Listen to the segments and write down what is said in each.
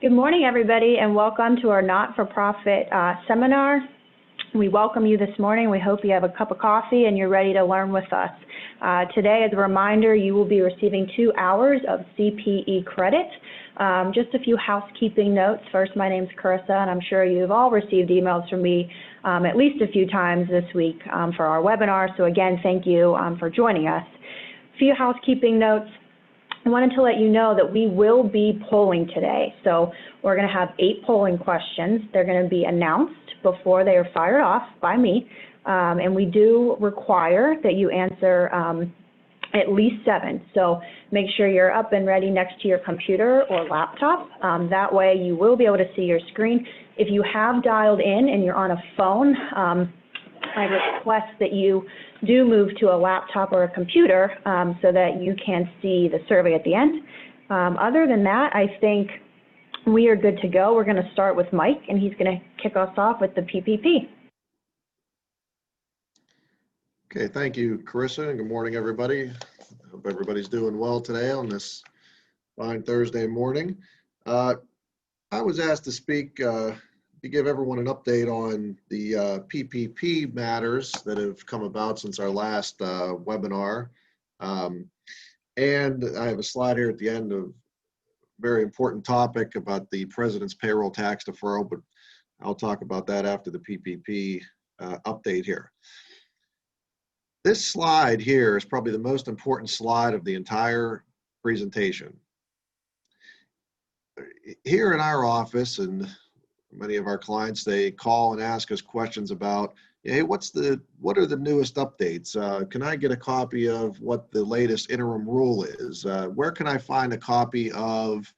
Good morning, everybody, and welcome to our not-for-profit seminar. We welcome you this morning. We hope you have a cup of coffee and you're ready to learn with us. Today, as a reminder, you will be receiving 2 hours of CPE credit. Just a few housekeeping notes. First, my name's Carissa, and I'm sure you've all received emails from me at least a few times this week for our webinar. So again, thank you for joining us. A few housekeeping notes. I wanted to let you know that we will be polling today. So we're going to have 8 polling questions. They're going to be announced before they are fired off by me. And we do require that you answer at least 7. So make sure you're up and ready next to your computer or laptop. That way you will be able to see your screen. If you have dialed in and you're on a phone, I request that you do move to a laptop or a computer so that you can see the survey at the end. Other than that, I think we are good to go. We're going to start with Mike, and he's going to kick us off with the PPP. Okay, thank you, Carissa, and good morning, everybody. Hope everybody's doing well today on this fine Thursday morning. I was asked to speak to give everyone an update on the PPP matters that have come about since our last webinar. And I have a slide here at the end of a very important topic about the President's payroll tax deferral, but I'll talk about that after the PPP update here. This slide here is probably the most important slide of the entire presentation. Here in our office, and many of our clients, they call and ask us questions about, hey, what are the newest updates? Can I get a copy of what the latest interim rule is? Where can I find a copy of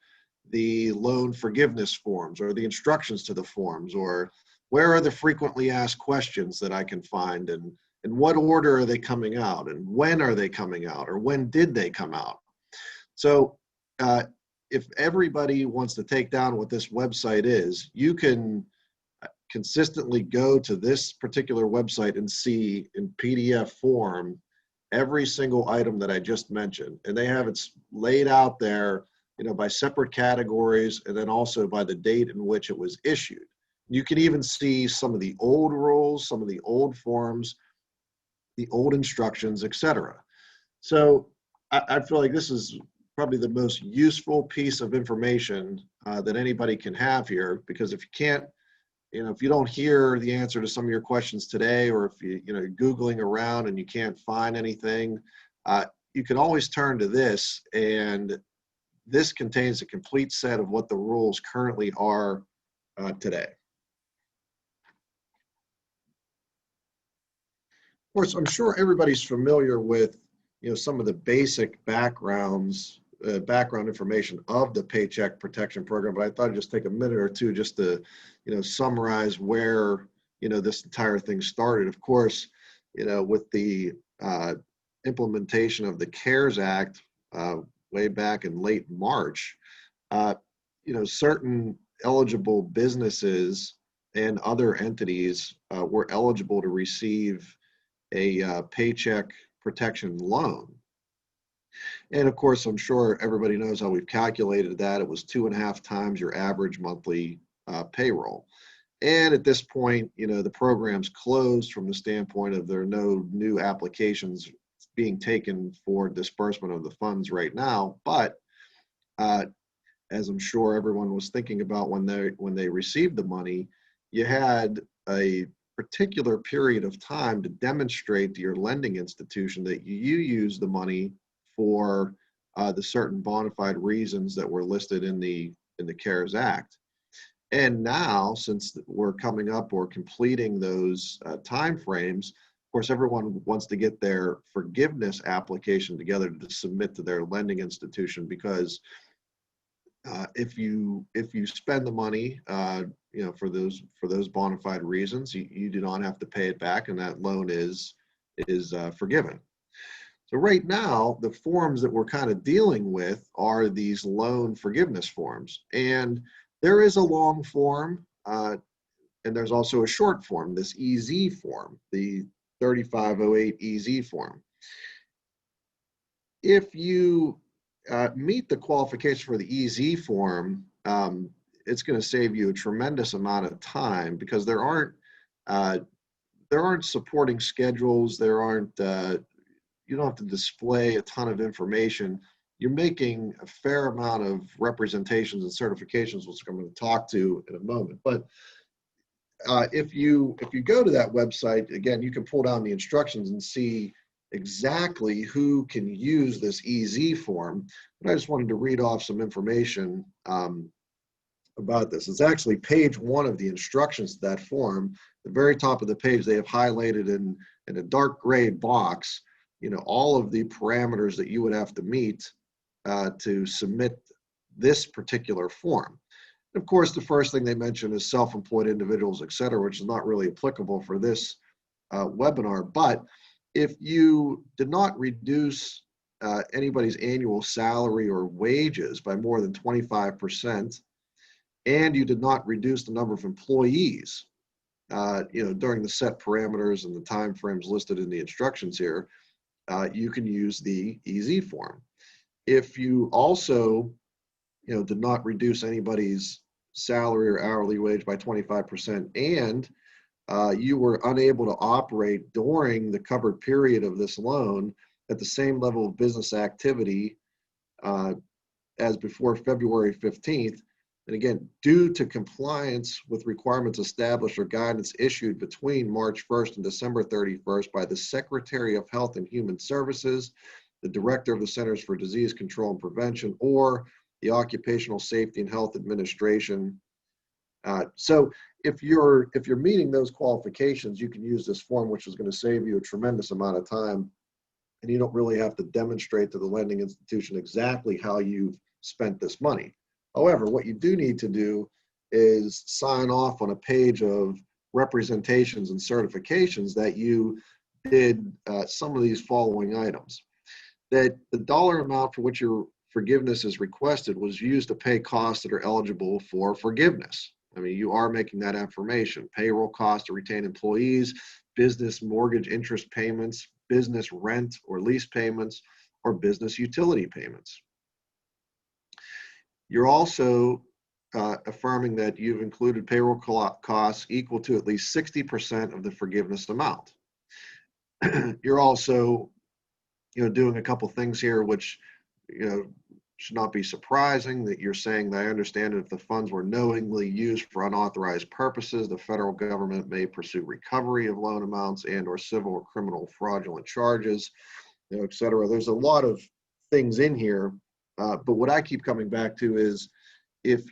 the loan forgiveness forms or the instructions to the forms? Or where are the frequently asked questions that I can find? And in what order are they coming out? And when are they coming out? Or when did they come out? So if everybody wants to take down what this website is, you can consistently go to this particular website and see in PDF form every single item that I just mentioned. And they have it laid out there, you know, by separate categories and then also by the date in which it was issued. You can even see some of the old rules, some of the old forms, the old instructions, etc. So I feel like this is probably the most useful piece of information that anybody can have here, because if you can't, you know, if you don't hear the answer to some of your questions today, or if you're Googling around and you can't find anything, you can always turn to this, and this contains a complete set of what the rules currently are today. Of course, I'm sure everybody's familiar with, you know, some of the basic background information of the Paycheck Protection Program, but I thought I'd just take a minute or two just to, you know, summarize where, you know, this entire thing started. Of course, you know, with the implementation of the CARES Act way back in late March, you know, certain eligible businesses and other entities were eligible to receive a paycheck protection loan. And of course, I'm sure everybody knows how we've calculated that. It was 2.5 times your average monthly payroll. And at this point, you know, the program's closed from the standpoint of there are no new applications being taken for disbursement of the funds right now. But as I'm sure everyone was thinking about when they received the money, you had a particular period of time to demonstrate to your lending institution that you use the money for the certain bona fide reasons that were listed in the CARES Act. And now, since we're coming up or completing those timeframes, of course, everyone wants to get their forgiveness application together to submit to their lending institution, because if you spend the money, you know, for those bona fide reasons, you do not have to pay it back, and that loan is forgiven. So right now, the forms that we're kind of dealing with are these loan forgiveness forms, and there is a long form, and there's also a short form, this EZ form, the 3508 EZ form. If you meet the qualification for the EZ form, it's going to save you a tremendous amount of time, because there aren't supporting schedules. You don't have to display a ton of information. You're making a fair amount of representations and certifications, which I'm going to talk to in a moment. But if you go to that website, again, you can pull down the instructions and see exactly who can use this EZ form. But I just wanted to read off some information about this. It's actually page 1 of the instructions to that form. The very top of the page, they have highlighted in a dark gray box, all of the parameters that you would have to meet to submit this particular form. Of course, the first thing they mention is self-employed individuals, et cetera, which is not really applicable for this webinar. But if you did not reduce anybody's annual salary or wages by more than 25%, and you did not reduce the number of employees, during the set parameters and the time frames listed in the instructions here, you can use the EZ form. If you also, did not reduce anybody's salary or hourly wage by 25%, and you were unable to operate during the covered period of this loan at the same level of business activity as before February 15th, and again, due to compliance with requirements established or guidance issued between March 1st and December 31st by the Secretary of Health and Human Services, the Director of the Centers for Disease Control and Prevention, or the Occupational Safety and Health Administration. So if you're meeting those qualifications, you can use this form, which is going to save you a tremendous amount of time, and you don't really have to demonstrate to the lending institution exactly how you've spent this money. However, what you do need to do is sign off on a page of representations and certifications that you did some of these following items. That the dollar amount for which your forgiveness is requested was used to pay costs that are eligible for forgiveness. I mean, you are making that affirmation. Payroll costs to retain employees, business mortgage interest payments, business rent or lease payments, or business utility payments. You're also affirming that you've included payroll costs equal to at least 60% of the forgiveness amount. You're also, doing a couple things here which, should not be surprising, that you're saying that I understand that if the funds were knowingly used for unauthorized purposes, the federal government may pursue recovery of loan amounts and or civil or criminal fraudulent charges, et cetera. There's a lot of things in here, but what I keep coming back to is, if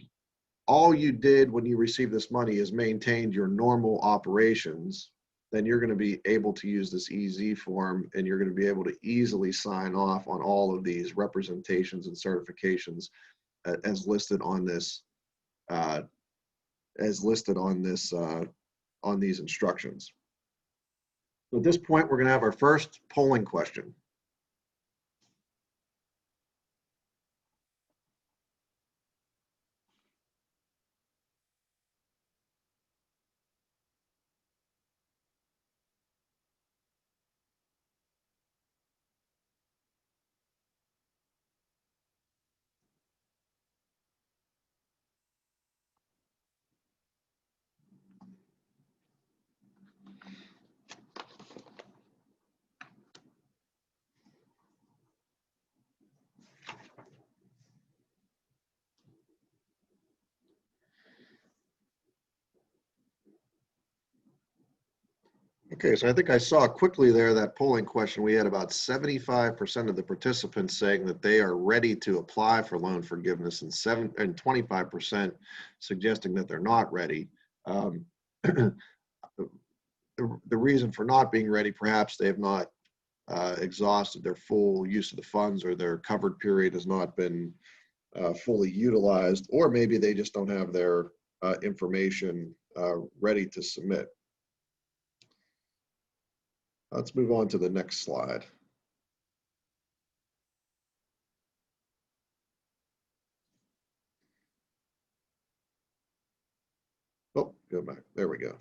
all you did when you received this money is maintained your normal operations, then you're going to be able to use this EZ form, and you're going to be able to easily sign off on all of these representations and certifications as listed on this, on these instructions. So at this point, we're going to have our first polling question. Okay, so I think I saw quickly there that polling question. We had about 75% of the participants saying that they are ready to apply for loan forgiveness, and 25% suggesting that they're not ready. The reason for not being ready, perhaps they have not exhausted their full use of the funds, or their covered period has not been fully utilized, or maybe they just don't have their information ready to submit. Let's move on to the next slide. Oh, go back. There we go.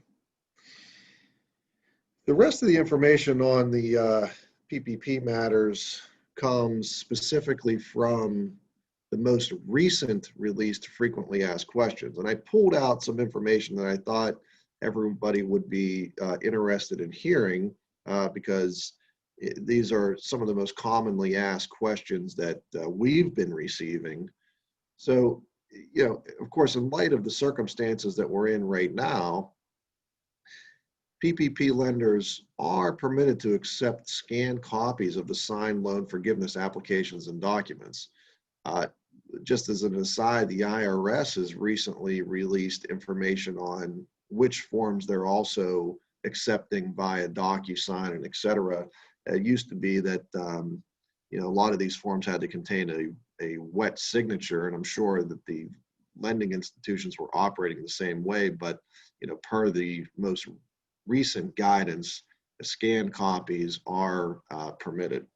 The rest of the information on the PPP matters comes specifically from the most recent released frequently asked questions. And I pulled out some information that I thought everybody would be interested in hearing because these are some of the most commonly asked questions that we've been receiving. So, you know, of course, in light of the circumstances that we're in right now, PPP lenders are permitted to accept scanned copies of the signed loan forgiveness applications and documents. Just as an aside, the IRS has recently released information on which forms they're also accepting via DocuSign and et cetera. It used to be that you know, a lot of these forms had to contain a wet signature, and I'm sure that the lending institutions were operating the same way, but you know, per the most recent guidance, scanned copies are permitted.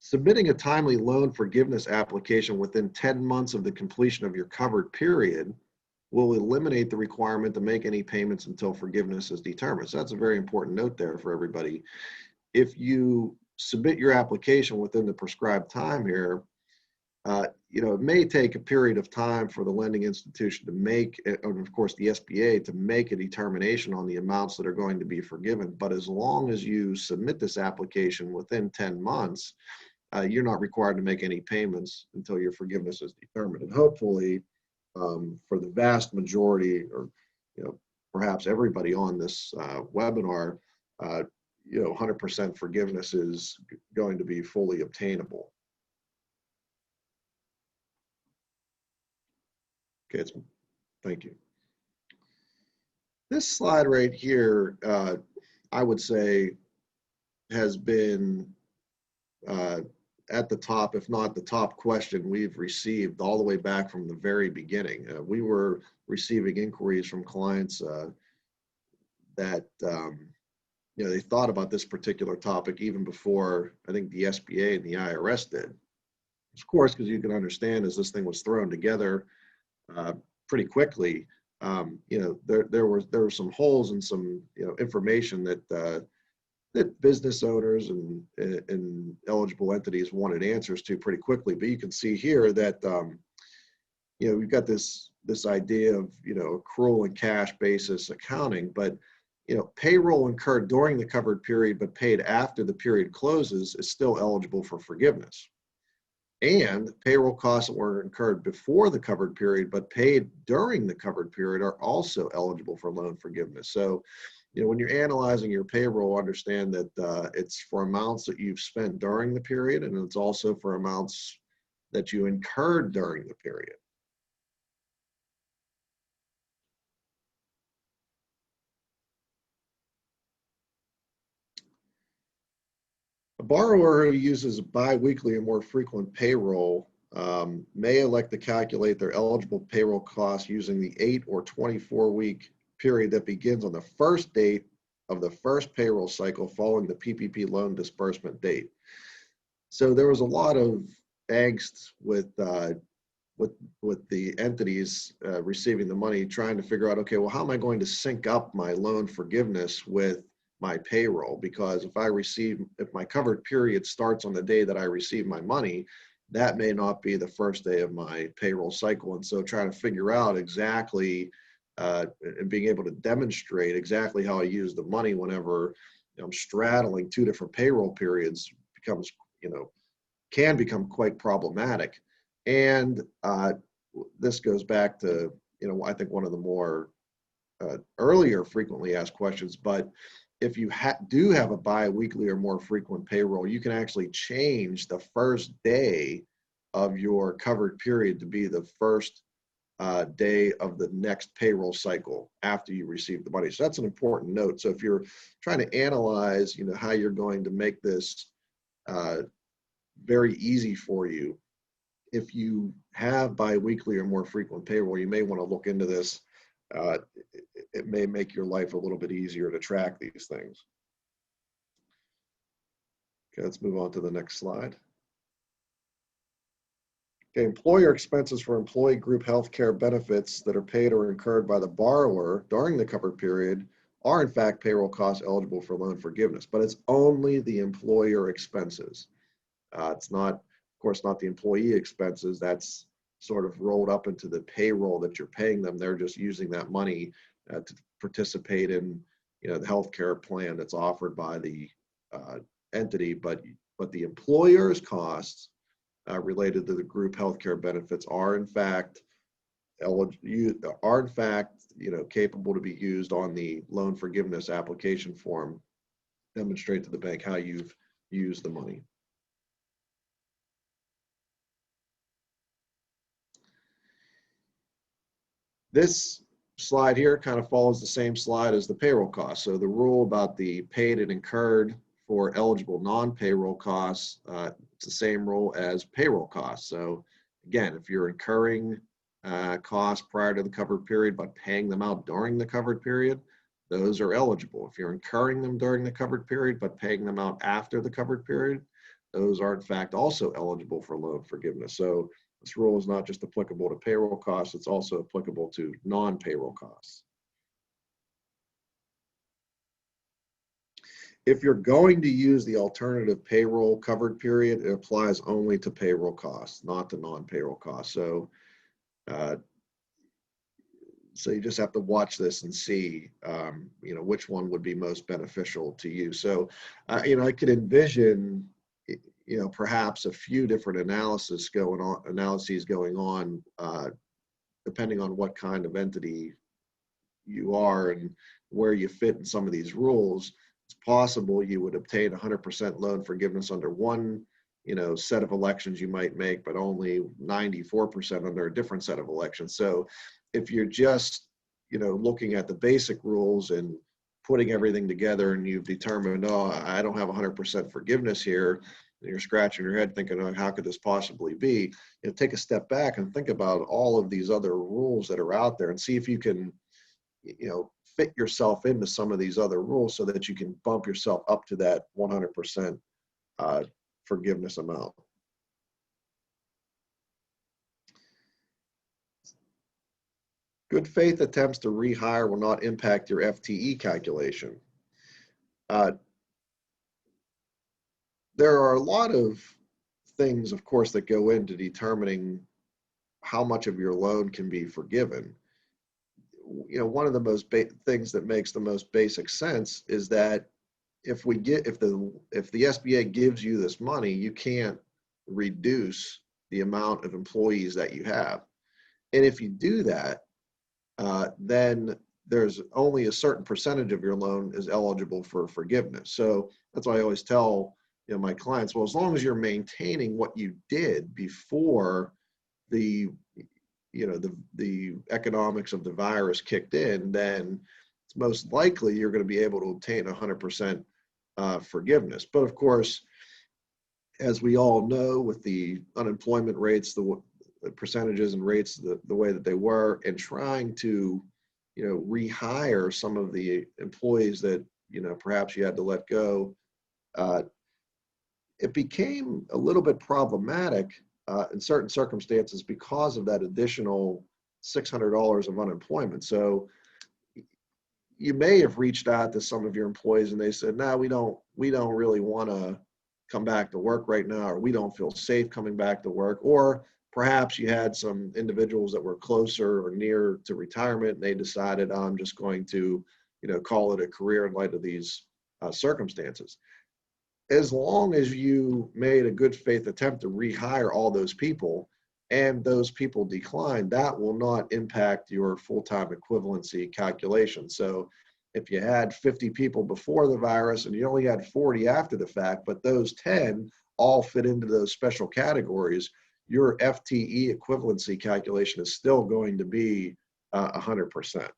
Submitting a timely loan forgiveness application within 10 months of the completion of your covered period will eliminate the requirement to make any payments until forgiveness is determined. So that's a very important note there for everybody. If you submit your application within the prescribed time here, you know, it may take a period of time for the lending institution to make, and of course the SBA to make a determination on the amounts that are going to be forgiven. But as long as you submit this application within 10 months, you're not required to make any payments until your forgiveness is determined. And hopefully, for the vast majority, or you know, perhaps everybody on this webinar, you know, 100% forgiveness is going to be fully obtainable. Okay, thank you. This slide right here, I would say, has been at the top, if not the top question we've received all the way back from the very beginning. We were receiving inquiries from clients that you know, they thought about this particular topic even before I think the SBA and the IRS did. Of course, because you can understand, as this thing was thrown together pretty quickly, you know, there were some holes in some, you know, information that that business owners and eligible entities wanted answers to pretty quickly. But you can see here that you know, we've got this idea of, you know, accrual and cash basis accounting, but you know, payroll incurred during the covered period but paid after the period closes is still eligible for forgiveness. And payroll costs that were incurred before the covered period but paid during the covered period are also eligible for loan forgiveness. So, you know, when you're analyzing your payroll, understand that it's for amounts that you've spent during the period, and it's also for amounts that you incurred during the period. A borrower who uses biweekly or more frequent payroll may elect to calculate their eligible payroll costs using the 8 or 24-week period that begins on the first date of the first payroll cycle following the PPP loan disbursement date. So there was a lot of angst with the entities receiving the money, trying to figure out, okay, well, how am I going to sync up my loan forgiveness with my payroll? Because if my covered period starts on the day that I receive my money, that may not be the first day of my payroll cycle. And so trying to figure out exactly and being able to demonstrate exactly how I use the money whenever I'm straddling two different payroll periods becomes, you know, can become quite problematic. And this goes back to, you know, I think one of the more earlier frequently asked questions, but if you do have a bi-weekly or more frequent payroll, you can actually change the first day of your covered period to be the first day of the next payroll cycle after you receive the money. So that's an important note. So if you're trying to analyze, you know, how you're going to make this very easy for you, if you have bi-weekly or more frequent payroll, you may want to look into this. It may make your life a little bit easier to track these things. Okay, let's move on to the next slide. Okay, employer expenses for employee group health care benefits that are paid or incurred by the borrower during the covered period are in fact payroll costs eligible for loan forgiveness, but it's only the employer expenses. It's not of course, not the employee expenses. That's sort of rolled up into the payroll that you're paying them. They're just using that money to participate in, the healthcare plan that's offered by the entity. But the employer's costs related to the group healthcare benefits are in fact capable to be used on the loan forgiveness application form. Demonstrate to the bank how you've used the money. This slide here kind of follows the same slide as the payroll costs. So the rule about the paid and incurred for eligible non-payroll costs, it's the same rule as payroll costs. So again, if you're incurring costs prior to the covered period but paying them out during the covered period, those are eligible. If you're incurring them during the covered period but paying them out after the covered period, those are in fact also eligible for loan forgiveness. So this rule is not just applicable to payroll costs, it's also applicable to non-payroll costs. If you're going to use the alternative payroll covered period, it applies only to payroll costs, not to non-payroll costs. So you just have to watch this and see, which one would be most beneficial to you. So, I could envision, perhaps a few different analyses going on, depending on what kind of entity you are and where you fit in some of these rules. It's possible you would obtain 100% loan forgiveness under one, set of elections you might make, but only 94% under a different set of elections. So if you're just, looking at the basic rules and putting everything together and you've determined, oh, I don't have 100% forgiveness here, and you're scratching your head thinking, oh, how could this possibly be? Take a step back and think about all of these other rules that are out there and see if you can, fit yourself into some of these other rules so that you can bump yourself up to that 100% forgiveness amount. Good faith attempts to rehire will not impact your FTE calculation. There are a lot of things, of course, that go into determining how much of your loan can be forgiven. One of the most things that makes the most basic sense is that if the SBA gives you this money, you can't reduce the amount of employees that you have. And if you do that, then there's only a certain percentage of your loan is eligible for forgiveness. So that's why I always tell my clients, well, as long as you're maintaining what you did before the economics of the virus kicked in, then it's most likely you're going to be able to obtain 100% forgiveness. But of course, as we all know, with the unemployment rates, the percentages and rates the way that they were, and trying to rehire some of the employees that perhaps you had to let go, it became a little bit problematic in certain circumstances because of that additional $600 of unemployment. So you may have reached out to some of your employees and they said, no, we don't really want to come back to work right now, or we don't feel safe coming back to work. Or perhaps you had some individuals that were closer or near to retirement and they decided, I'm just going to call it a career in light of these circumstances. As long as you made a good faith attempt to rehire all those people and those people declined, that will not impact your full-time equivalency calculation. So if you had 50 people before the virus and you only had 40 after the fact, but those 10 all fit into those special categories, your FTE equivalency calculation is still going to be 100%.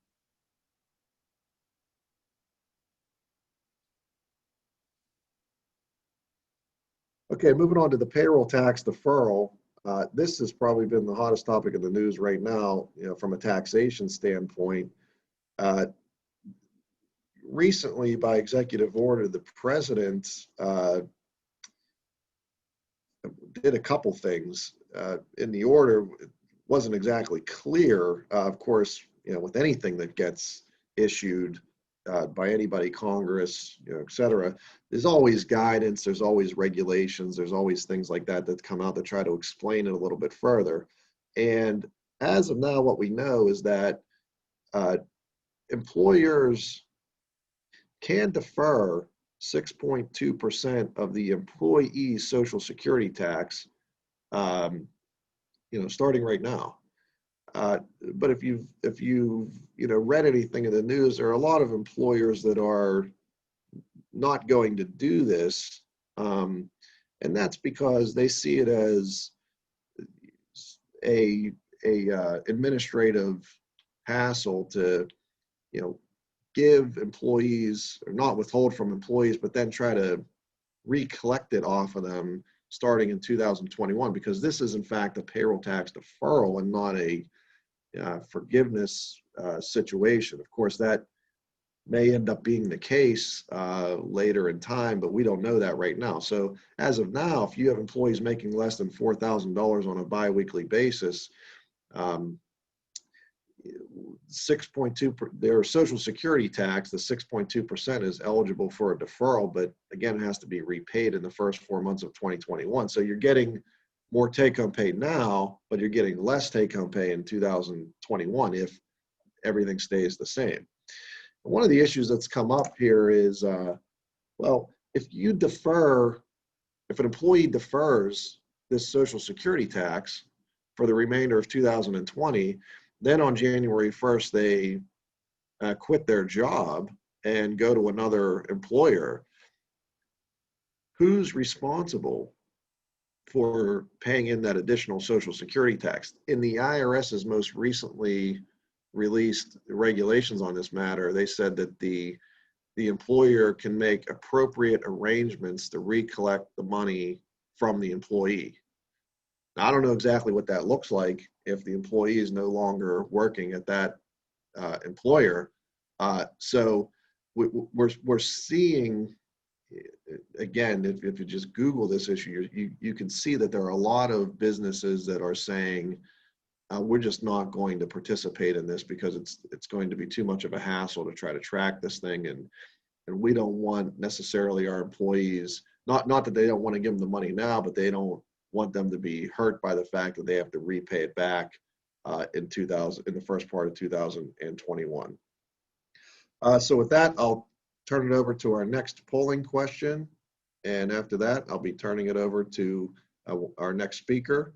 Okay, moving on to the payroll tax deferral. This has probably been the hottest topic in the news right now, from a taxation standpoint. Recently, by executive order, the president did a couple things. In the order, it wasn't exactly clear. Of course, with anything that gets issued, by anybody, Congress, et cetera. There's always guidance, there's always regulations, there's always things like that that come out that try to explain it a little bit further. And as of now, what we know is that employers can defer 6.2% of the employee's Social Security tax, starting right now. But if you've read anything in the news, there are a lot of employers that are not going to do this, and that's because they see it as a administrative hassle to give employees, or not withhold from employees, but then try to recollect it off of them starting in 2021, because this is in fact a payroll tax deferral and not a forgiveness situation. Of course, that may end up being the case later in time, but we don't know that right now. So as of now, if you have employees making less than $4,000 on a biweekly basis, 6.2, their Social Security tax, the 6.2% is eligible for a deferral, but again, it has to be repaid in the first 4 months of 2021. So you're getting more take-home pay now, but you're getting less take-home pay in 2021 if everything stays the same. One of the issues that's come up here is, well, if an employee defers this Social Security tax for the remainder of 2020, then on January 1st, they quit their job and go to another employer. Who's responsible for paying in that additional Social Security tax? In the IRS's most recently released regulations on this matter, they said that the employer can make appropriate arrangements to recollect the money from the employee. Now, I don't know exactly what that looks like if the employee is no longer working at that employer. So we're seeing, again, if you just Google this issue, you can see that there are a lot of businesses that are saying, we're just not going to participate in this because it's going to be too much of a hassle to try to track this thing, and we don't want necessarily our employees, not that they don't want to give them the money now, but they don't want them to be hurt by the fact that they have to repay it back in the first part of 2021. So with that, I'll turn it over to our next polling question, and after that, I'll be turning it over to our next speaker.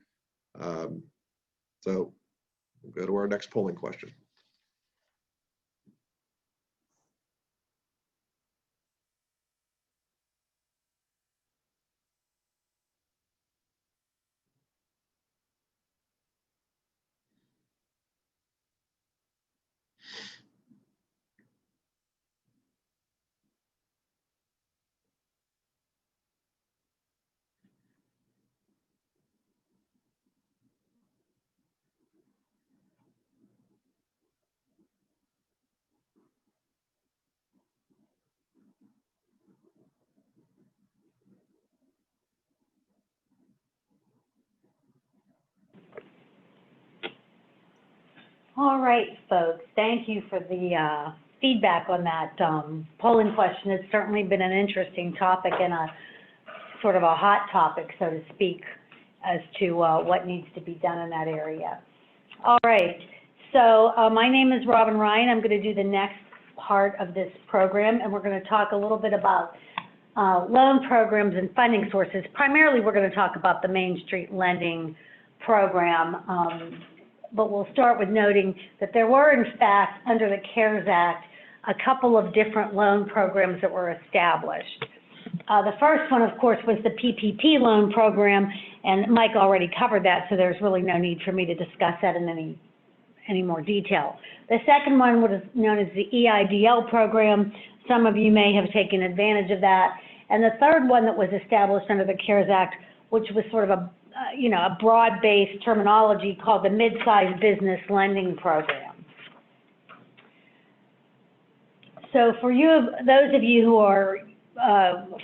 So we'll go to our next polling question. All right, folks, thank you for the feedback on that polling question. It's certainly been an interesting topic and a sort of a hot topic, so to speak, as to what needs to be done in that area. All right, so my name is Robin Ryan. I'm going to do the next part of this program, and we're going to talk a little bit about loan programs and funding sources. Primarily, we're going to talk about the Main Street Lending Program, but we'll start with noting that there were, in fact, under the CARES Act, a couple of different loan programs that were established. The first one, of course, was the PPP Loan Program, and Mike already covered that, so there's really no need for me to discuss that in any more detail. The second one was known as the EIDL program. Some of you may have taken advantage of that. And the third one that was established under the CARES Act, which was sort of a broad-based terminology called the Mid-Sized Business Lending Program. So for those of you who are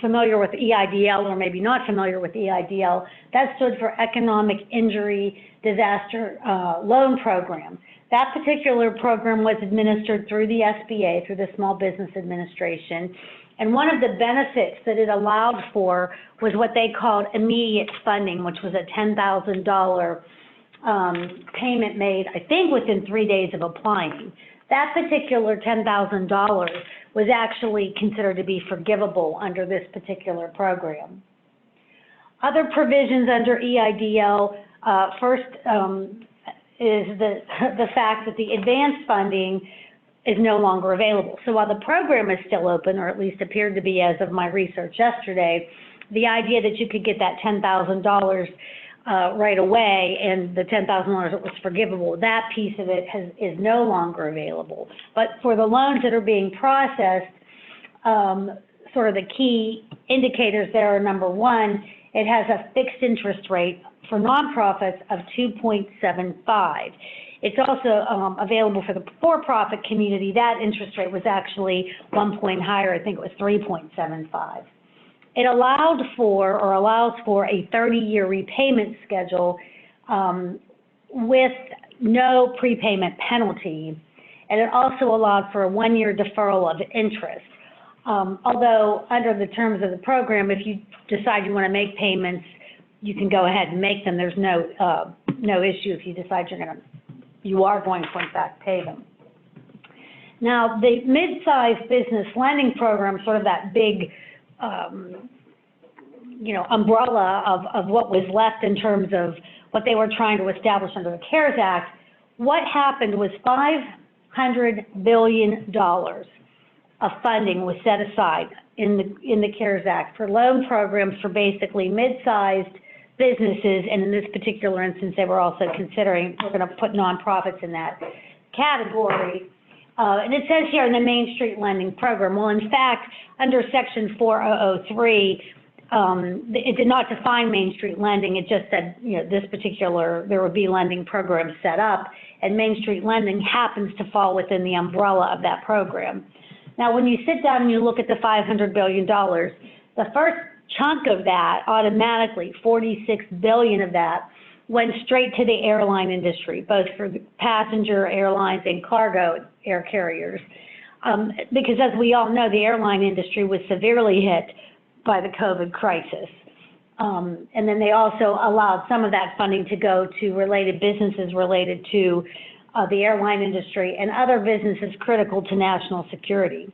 familiar with EIDL or maybe not familiar with EIDL, that stood for Economic Injury Disaster Loan Program. That particular program was administered through the SBA, through the Small Business Administration, and one of the benefits that it allowed for was what they called immediate funding, which was a $10,000 payment made, I think, within 3 days of applying. That particular $10,000 was actually considered to be forgivable under this particular program. Other provisions under EIDL, first is the fact that the advanced funding is no longer available. So while the program is still open, or at least appeared to be as of my research yesterday, the idea that you could get that $10,000 right away and the $10,000 that was forgivable, that piece of it is no longer available. But for the loans that are being processed, sort of the key indicators there are, number one, it has a fixed interest rate for nonprofits of 2.75. It's also available for the for-profit community. That interest rate was actually 1 point higher. I think it was 3.75. It allowed for, or allows for, a 30-year repayment schedule with no prepayment penalty, and it also allowed for a 1-year deferral of interest. Although under the terms of the program, if you decide you want to make payments, you can go ahead and make them. There's no issue if you decide you are going to in fact pay them. Now, the mid-sized business lending program, sort of that big umbrella of what was left in terms of what they were trying to establish under the CARES Act, what happened was $500 billion of funding was set aside in the CARES Act for loan programs for basically mid-sized businesses, and in this particular instance, they were also considering, we're going to put nonprofits in that category. And it says here in the Main Street Lending Program, well, in fact, under Section 4003, it did not define Main Street lending. It just said, this particular, there would be lending programs set up, and Main Street lending happens to fall within the umbrella of that program. Now, when you sit down and you look at the $500 billion, the first chunk of that, automatically, $46 billion of that, went straight to the airline industry, both for the passenger airlines and cargo air carriers. Because as we all know, the airline industry was severely hit by the COVID crisis. And then they also allowed some of that funding to go to related businesses related to the airline industry and other businesses critical to national security.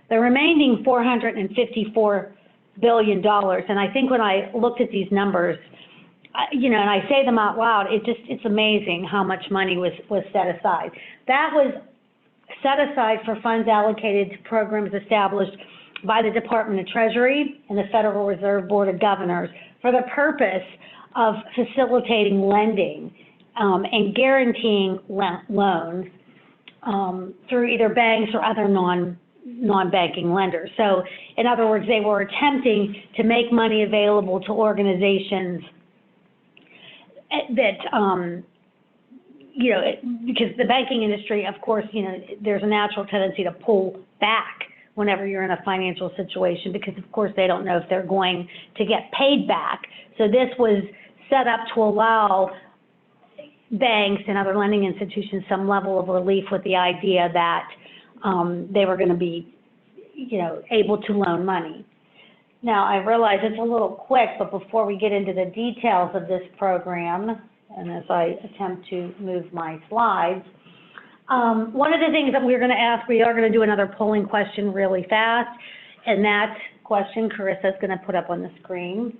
The remaining $454 billion, and I think when I looked at these numbers, and I say them out loud, it's amazing how much money was set aside. That was set aside for funds allocated to programs established by the Department of Treasury and the Federal Reserve Board of Governors for the purpose of facilitating lending and guaranteeing loans through either banks or other non-banking lenders. So, in other words, they were attempting to make money available to organizations that, because the banking industry, of course, there's a natural tendency to pull back whenever you're in a financial situation because, of course, they don't know if they're going to get paid back. So this was set up to allow banks and other lending institutions some level of relief with the idea that they were going to be, able to loan money. Now, I realize it's a little quick, but before we get into the details of this program, and as I attempt to move my slides, one of the things that we're going to ask, we are going to do another polling question really fast, and that question Carissa is going to put up on the screen.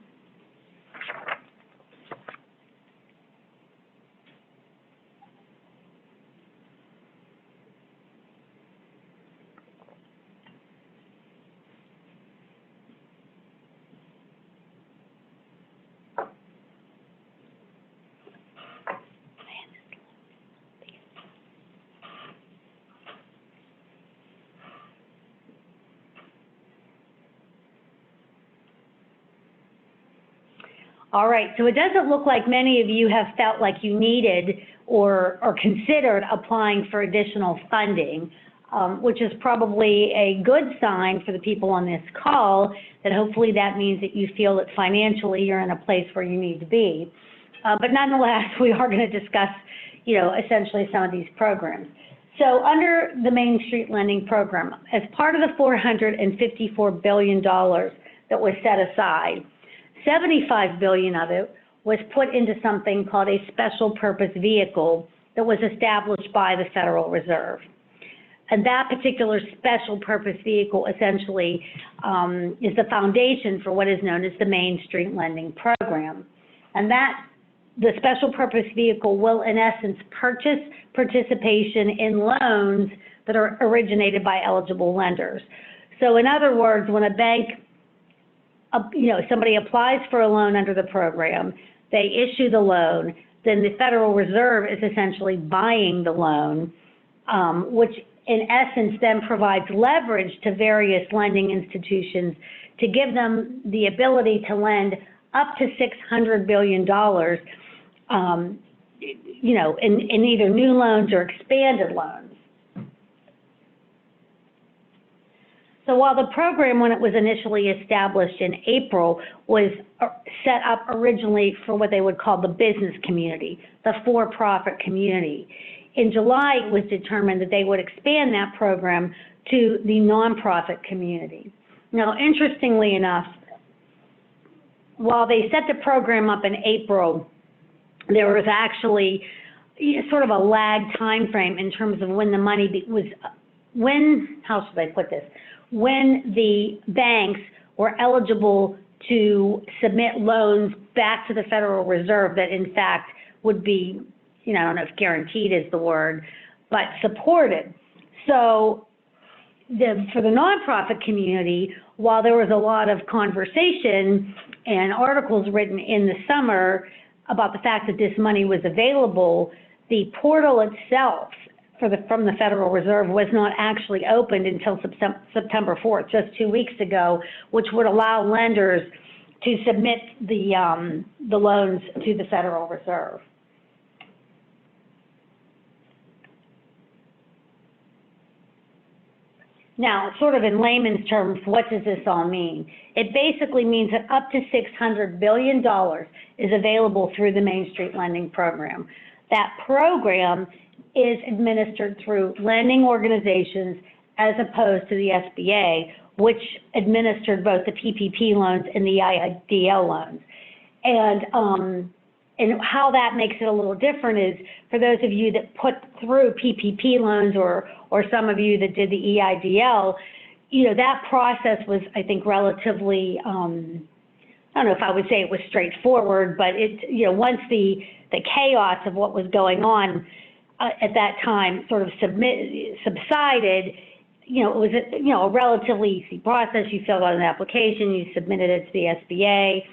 All right, so it doesn't look like many of you have felt like you needed or considered applying for additional funding, which is probably a good sign for the people on this call, that hopefully that means that you feel that financially you're in a place where you need to be. But nonetheless, we are going to discuss, essentially some of these programs. So under the Main Street Lending Program, as part of the $454 billion that was set aside, $75 billion of it was put into something called a special purpose vehicle that was established by the Federal Reserve. And that particular special purpose vehicle essentially is the foundation for what is known as the Main Street Lending Program. And the special purpose vehicle will, in essence, purchase participation in loans that are originated by eligible lenders. So in other words, when a bank, somebody applies for a loan under the program, they issue the loan, then the Federal Reserve is essentially buying the loan, which in essence then provides leverage to various lending institutions to give them the ability to lend up to $600 billion in either new loans or expanded loans. So while the program, when it was initially established in April, was set up originally for what they would call the business community, the for-profit community, in July it was determined that they would expand that program to the nonprofit community. Now, interestingly enough, while they set the program up in April, there was actually sort of a lag time frame in terms of when the money how should I put this? When the banks were eligible to submit loans back to the Federal Reserve that in fact would be, I don't know if guaranteed is the word, but supported. So for the nonprofit community, while there was a lot of conversation and articles written in the summer about the fact that this money was available, the portal itself from the Federal Reserve was not actually opened until September 4th, just 2 weeks ago, which would allow lenders to submit the loans to the Federal Reserve. Now, sort of in layman's terms, what does this all mean? It basically means that up to $600 billion is available through the Main Street Lending Program. That program is administered through lending organizations as opposed to the SBA, which administered both the PPP loans and the EIDL loans. And how that makes it a little different is for those of you that put through PPP loans or some of you that did the EIDL, that process was, I think, relatively, I don't know if I would say it was straightforward, but once the chaos of what was going on at that time sort of subsided, it was a relatively easy process. You filled out an application, you submitted it to the SBA.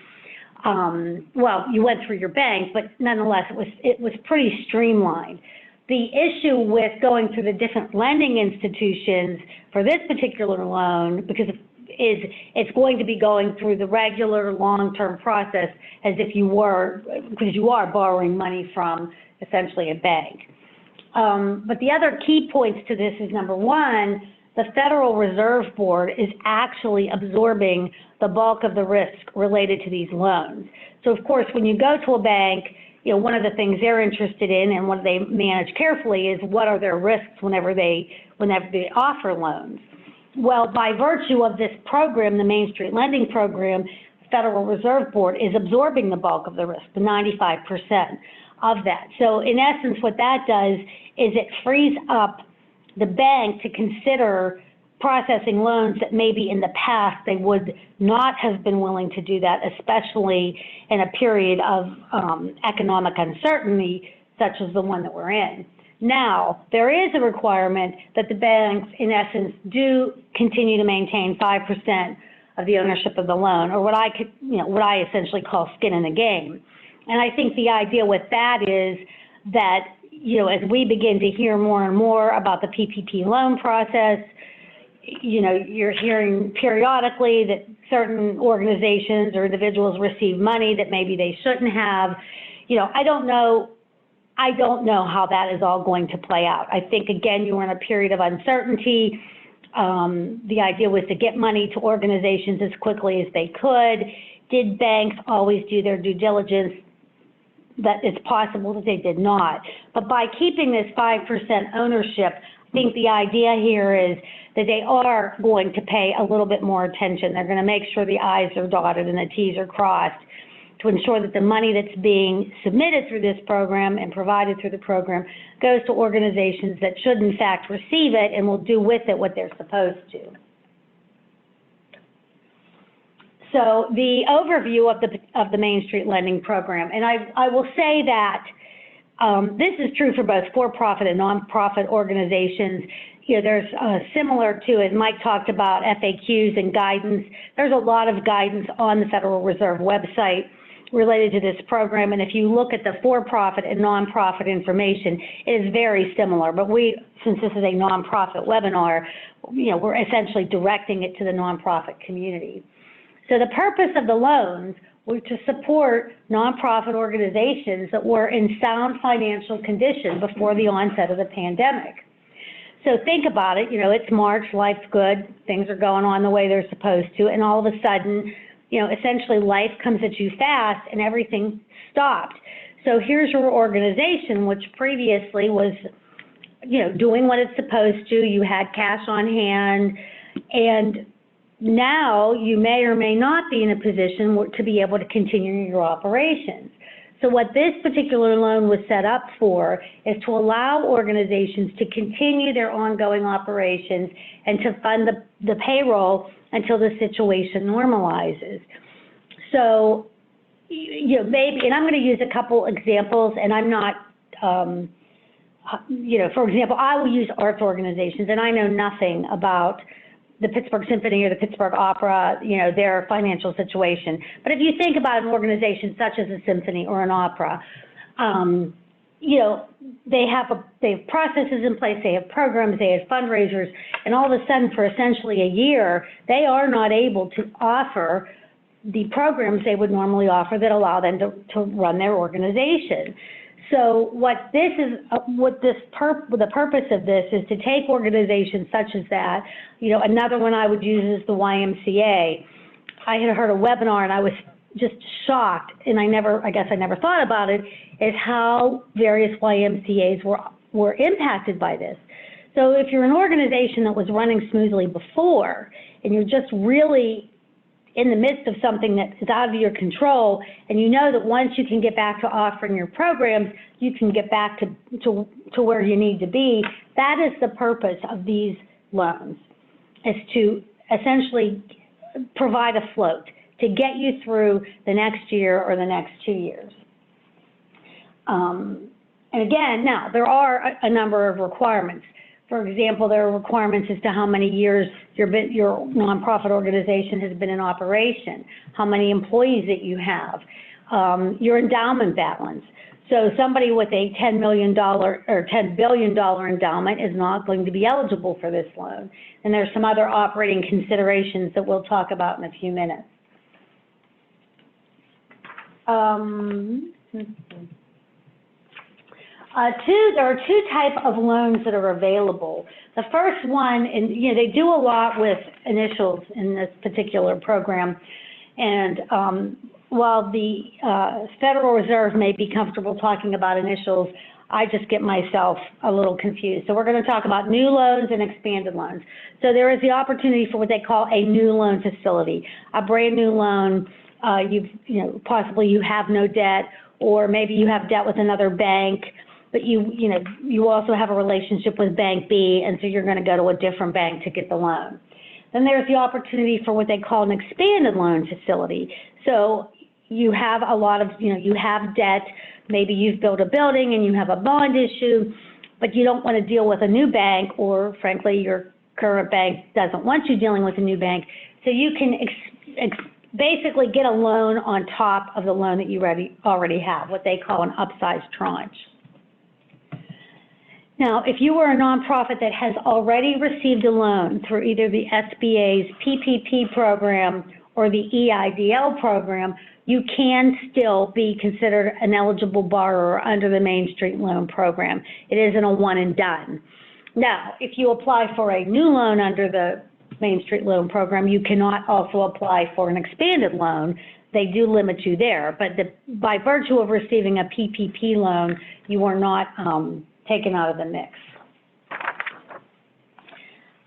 Well, you went through your bank, but nonetheless, it was pretty streamlined. The issue with going through the different lending institutions for this particular loan, because it's going to be going through the regular long-term process as if you were, because you are borrowing money from essentially a bank. But the other key points to this is, number one, the Federal Reserve Board is actually absorbing the bulk of the risk related to these loans. So of course, when you go to a bank, one of the things they're interested in and what they manage carefully is what are their risks whenever they offer loans. Well, by virtue of this program, the Main Street Lending Program, the Federal Reserve Board is absorbing the bulk of the risk, the 95% of that. So in essence, what that does is it frees up the bank to consider processing loans that maybe in the past they would not have been willing to do that, especially in a period of economic uncertainty such as the one that we're in. Now, there is a requirement that the banks, in essence, do continue to maintain 5% of the ownership of the loan, or what I essentially call skin in the game. And I think the idea with that is that, as we begin to hear more and more about the PPP loan process, you're hearing periodically that certain organizations or individuals receive money that maybe they shouldn't have. I don't know how that is all going to play out. I think, again, you were in a period of uncertainty. The idea was to get money to organizations as quickly as they could. Did banks always do their due diligence? that it's possible that they did not. But by keeping this 5% ownership, I think the idea here is that they are going to pay a little bit more attention. They're going to make sure the I's are dotted and the T's are crossed to ensure that the money that's being submitted through this program and provided through the program goes to organizations that should in fact receive it and will do with it what they're supposed to. So the overview of the Main Street Lending Program, and I will say that this is true for both for-profit and nonprofit organizations. You know, there's similar to it, Mike talked about FAQs and guidance. There's a lot of guidance on the Federal Reserve website related to this program, and if you look at the for-profit and nonprofit information, it is very similar. But since this is a nonprofit webinar, you know, we're essentially directing it to the nonprofit community. So the purpose of the loans were to support nonprofit organizations that were in sound financial condition before the onset of the pandemic. So think about it, you know, it's March, life's good, things are going on the way they're supposed to, and all of a sudden, you know, essentially life comes at you fast and everything stopped. So here's your organization, which previously was, you know, doing what it's supposed to, you had cash on hand, and now you may or may not be in a position to be able to continue your operations. So what this particular loan was set up for is to allow organizations to continue their ongoing operations and to fund the payroll until the situation normalizes. So, you know, maybe, and I'm going to use a couple examples, and I'm not, you know, for example, I will use arts organizations, and I know nothing about the Pittsburgh Symphony or the Pittsburgh Opera, you know, their financial situation. But if you think about an organization such as a symphony or an opera, you know, they have processes in place, they have programs, they have fundraisers, and all of a sudden for essentially a year, they are not able to offer the programs they would normally offer that allow them to run their organization. So what this is, the purpose of this is to take organizations such as that. You know, another one I would use is the YMCA. I had heard a webinar and I was just shocked, and I guess I never thought about it, is how various YMCAs were impacted by this. So if you're an organization that was running smoothly before, and you're just really in the midst of something that is out of your control, and you know that once you can get back to offering your programs, you can get back to where you need to be, that is the purpose of these loans, is to essentially provide a float to get you through the next year or the next 2 years. And again, now, there are a number of requirements. For example, there are requirements as to how many years your nonprofit organization has been in operation, how many employees that you have, your endowment balance. So somebody with a $10 million or $10 billion endowment is not going to be eligible for this loan. And there's some other operating considerations that we'll talk about in a few minutes. There are two types of loans that are available. The first one, and you know, they do a lot with initials in this particular program, and while the Federal Reserve may be comfortable talking about initials, I just get myself a little confused. So we're going to talk about new loans and expanded loans. So there is the opportunity for what they call a new loan facility, a brand new loan. Possibly you have no debt, or maybe you have debt with another bank, but you also have a relationship with Bank B, and so you're going to go to a different bank to get the loan. Then there's the opportunity for what they call an expanded loan facility. So you have a lot of, you have debt, maybe you've built a building and you have a bond issue, but you don't want to deal with a new bank, or frankly, your current bank doesn't want you dealing with a new bank. So you can basically get a loan on top of the loan that you already have, what they call an upsized tranche. Now, if you are a nonprofit that has already received a loan through either the SBA's PPP program or the EIDL program, you can still be considered an eligible borrower under the Main Street Loan Program. It isn't a one and done. Now, if you apply for a new loan under the Main Street Loan Program, you cannot also apply for an expanded loan they do limit you there. But by virtue of receiving a PPP loan, you are not taken out of the mix.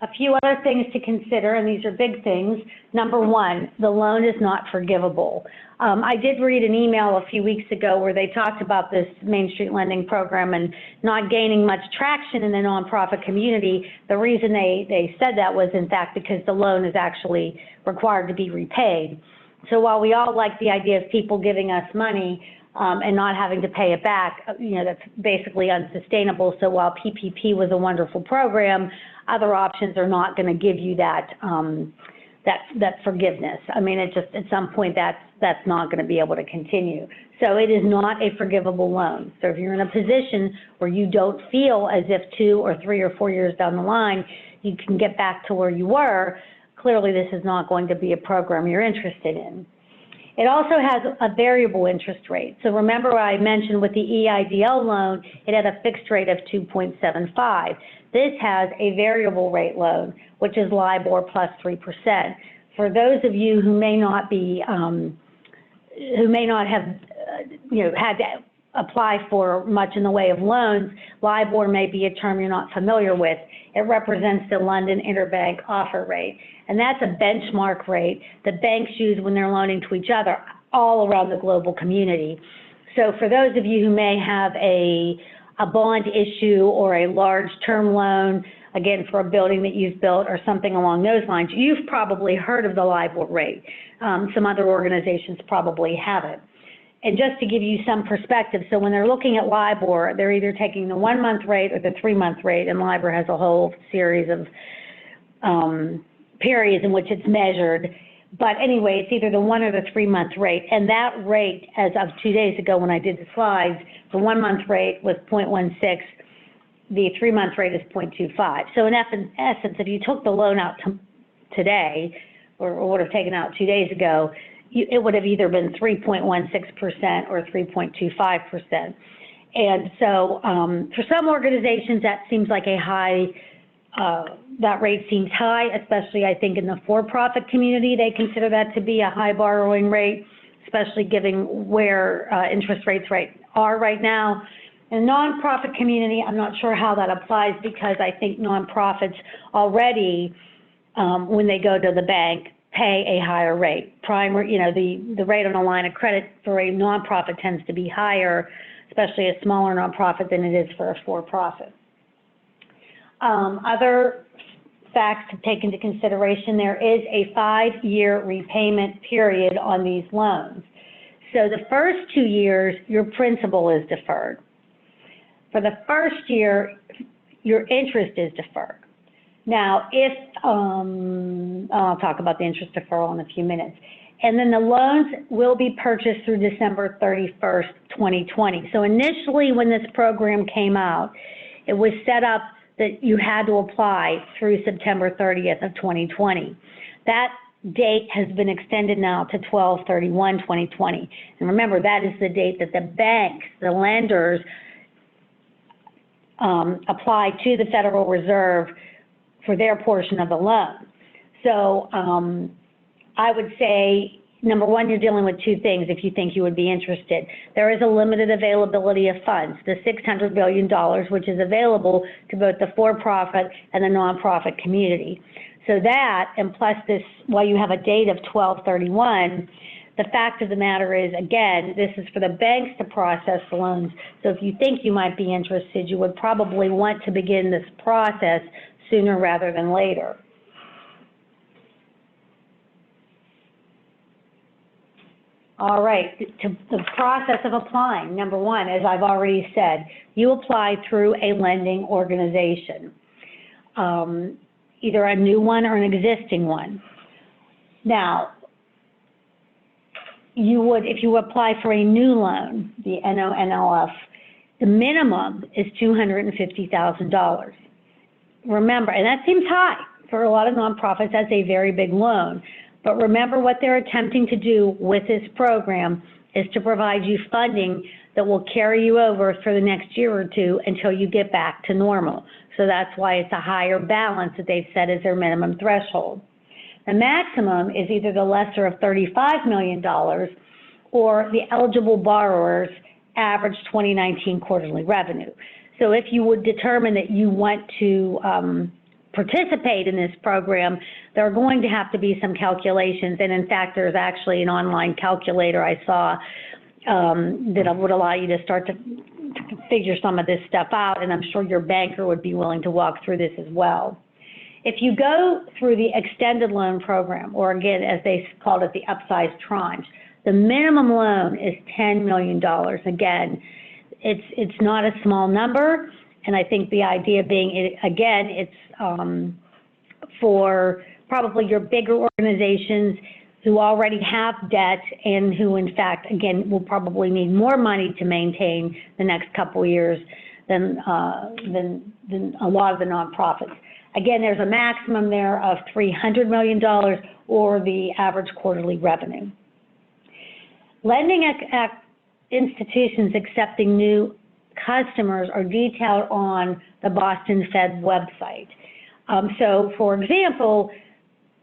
A few other things to consider, and these are big things. Number one, the loan is not forgivable. I did read an email a few weeks ago where they talked about this Main Street lending program and not gaining much traction in the nonprofit community. The reason they said that was, in fact, because the loan is actually required to be repaid. So while we all like the idea of people giving us money and not having to pay it back, that's basically unsustainable. So while PPP was a wonderful program, other options are not going to give you that forgiveness. I mean, it just, at some point, that's not going to be able to continue. So it is not a forgivable loan. So if you're in a position where you don't feel as if 2 or 3 or 4 years down the line, you can get back to where you were, clearly this is not going to be a program you're interested in. It also has a variable interest rate. So remember what I mentioned with the EIDL loan, it had a fixed rate of 2.75. This has a variable rate loan, which is LIBOR plus 3%. For those of you who may not be, who may not have, had to apply for much in the way of loans, LIBOR may be a term you're not familiar with. It represents the London Interbank Offer Rate, and that's a benchmark rate that banks use when they're loaning to each other all around the global community. So for those of you who may have a bond issue or a large term loan, again, for a building that you've built or something along those lines, you've probably heard of the LIBOR rate. Some other organizations probably haven't. And just to give you some perspective, so when they're looking at LIBOR, they're either taking the 1-month rate or the 3-month rate, and LIBOR has a whole series of periods in which it's measured. But anyway, it's either the 1 or the 3-month rate. And that rate, as of 2 days ago when I did the slides, the 1-month rate was 0.16, the 3-month rate is 0.25. So in essence, if you took the loan out today, or would have taken out 2 days ago, it would have either been 3.16% or 3.25%. And so for some organizations, that seems like a high, that rate seems high, especially I think in the for-profit community, they consider that to be a high borrowing rate, especially given where interest rates are right now. In the nonprofit community, I'm not sure how that applies because I think nonprofits already, when they go to the bank, pay a higher rate. The rate on a line of credit for a nonprofit tends to be higher, especially a smaller nonprofit, than it is for a for-profit. Other facts to take into consideration, there is a 5-year repayment period on these loans. So the first 2 years, your principal is deferred. For the first year, your interest is deferred. Now, if, I'll talk about the interest deferral in a few minutes. And then the loans will be purchased through December 31st, 2020. So initially when this program came out, it was set up that you had to apply through September 30th of 2020. That date has been extended now to 12/31/2020. And remember, that is the date that the banks, the lenders, apply to the Federal Reserve for their portion of the loan. So I would say, number one, you're dealing with two things if you think you would be interested. There is a limited availability of funds, the $600 billion, which is available to both the for-profit and the nonprofit community. So that, and plus this, while you have a date of 12/31, the fact of the matter is, again, this is for the banks to process the loans. So if you think you might be interested, you would probably want to begin this process sooner rather than later. All right, to the process of applying, number one, as I've already said, you apply through a lending organization, either a new one or an existing one. Now, you would, if you apply for a new loan, the NONLF, the minimum is $250,000. Remember, and that seems high for a lot of nonprofits, that's a very big loan. But remember, what they're attempting to do with this program is to provide you funding that will carry you over for the next year or two until you get back to normal. So that's why it's a higher balance that they've set as their minimum threshold. The maximum is either the lesser of $35 million or the eligible borrower's average 2019 quarterly revenue. So if you would determine that you want to participate in this program, there are going to have to be some calculations. And in fact, there's actually an online calculator I saw that would allow you to start to figure some of this stuff out. And I'm sure your banker would be willing to walk through this as well. If you go through the extended loan program, or again, as they called it, the upsized tranche, the minimum loan is $10 million. Again, it's not a small number, and I think the idea being, again, it's for probably your bigger organizations who already have debt and who, in fact, again, will probably need more money to maintain the next couple of years than a lot of the nonprofits. Again, there's a maximum there of $300 million or the average quarterly revenue. Lending institutions accepting new customers are detailed on the Boston Fed website. So, for example,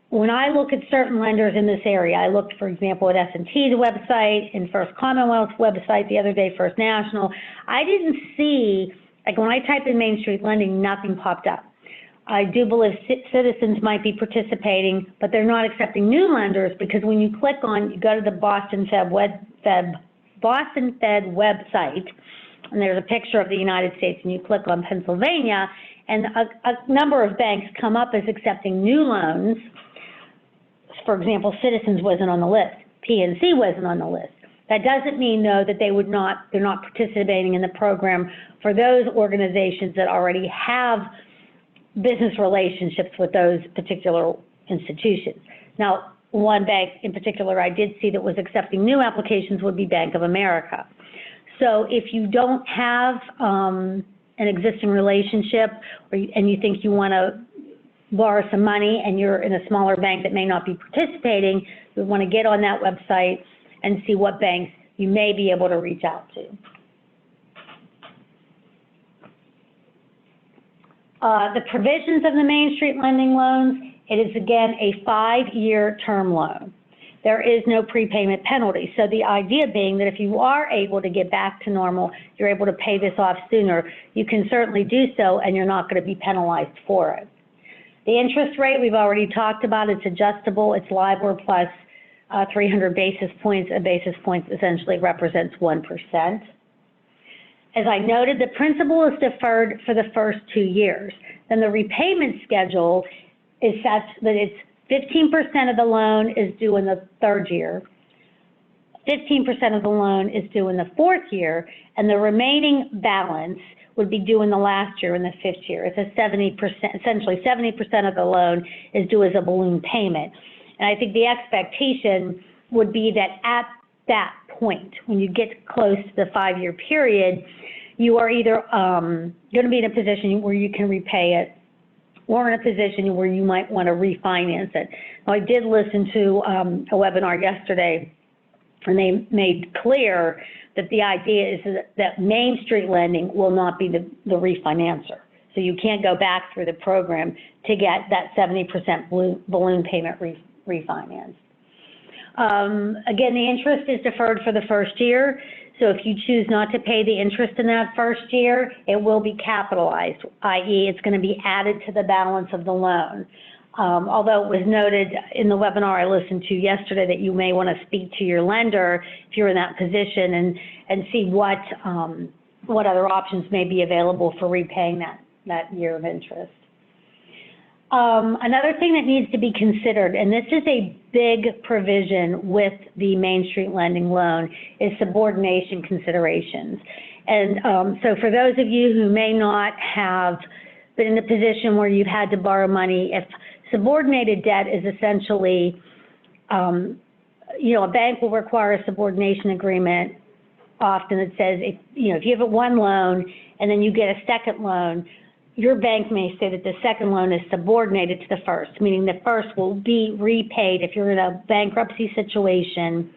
when I look at certain lenders in this area, I looked, for example, at S&T's website and First Commonwealth's website the other day, First National. I didn't see, like when I typed in Main Street Lending, nothing popped up. I do believe Citizens might be participating, but they're not accepting new lenders because when you click on, you go to the Boston Fed website, and there's a picture of the United States, and you click on Pennsylvania, and a number of banks come up as accepting new loans. For example, Citizens wasn't on the list. PNC wasn't on the list. That doesn't mean, though, that they're not participating in the program for those organizations that already have business relationships with those particular institutions. Now, one bank in particular I did see that was accepting new applications would be Bank of America. So if you don't have an existing relationship and you think you want to borrow some money and you're in a smaller bank that may not be participating, you want to get on that website and see what banks you may be able to reach out to. The provisions of the Main Street Lending loans, it is again a 5-year term loan. There is no prepayment penalty. So the idea being that if you are able to get back to normal, you're able to pay this off sooner, you can certainly do so and you're not going to be penalized for it. The interest rate we've already talked about, it's adjustable, it's LIBOR plus 300 basis points. A basis point essentially represents 1%. As I noted, the principal is deferred for the first 2 years. Then the repayment schedule is such that it's 15% of the loan is due in the 3rd year, 15% of the loan is due in the 4th year, and the remaining balance would be due in the last year, in the 5th year. It's a 70%, essentially 70% of the loan is due as a balloon payment. And I think the expectation would be that at that point, when you get close to the 5-year period, you are either going to be in a position where you can repay it or in a position where you might want to refinance it. Now, I did listen to a webinar yesterday, and they made clear that the idea is that Main Street Lending will not be the refinancer. So you can't go back through the program to get that 70% balloon payment refinanced. Again, the interest is deferred for the first year. So if you choose not to pay the interest in that first year, it will be capitalized, i.e. it's going to be added to the balance of the loan. Although it was noted in the webinar I listened to yesterday that you may want to speak to your lender if you're in that position and see what other options may be available for repaying that year of interest. Another thing that needs to be considered, and this is a big provision with the Main Street Lending loan, is subordination considerations. And so for those of you who may not have been in a position where you've had to borrow money, if subordinated debt is essentially, a bank will require a subordination agreement often that says, if you have one loan and then you get a second loan, your bank may say that the second loan is subordinated to the first, meaning the first will be repaid if you're in a bankruptcy situation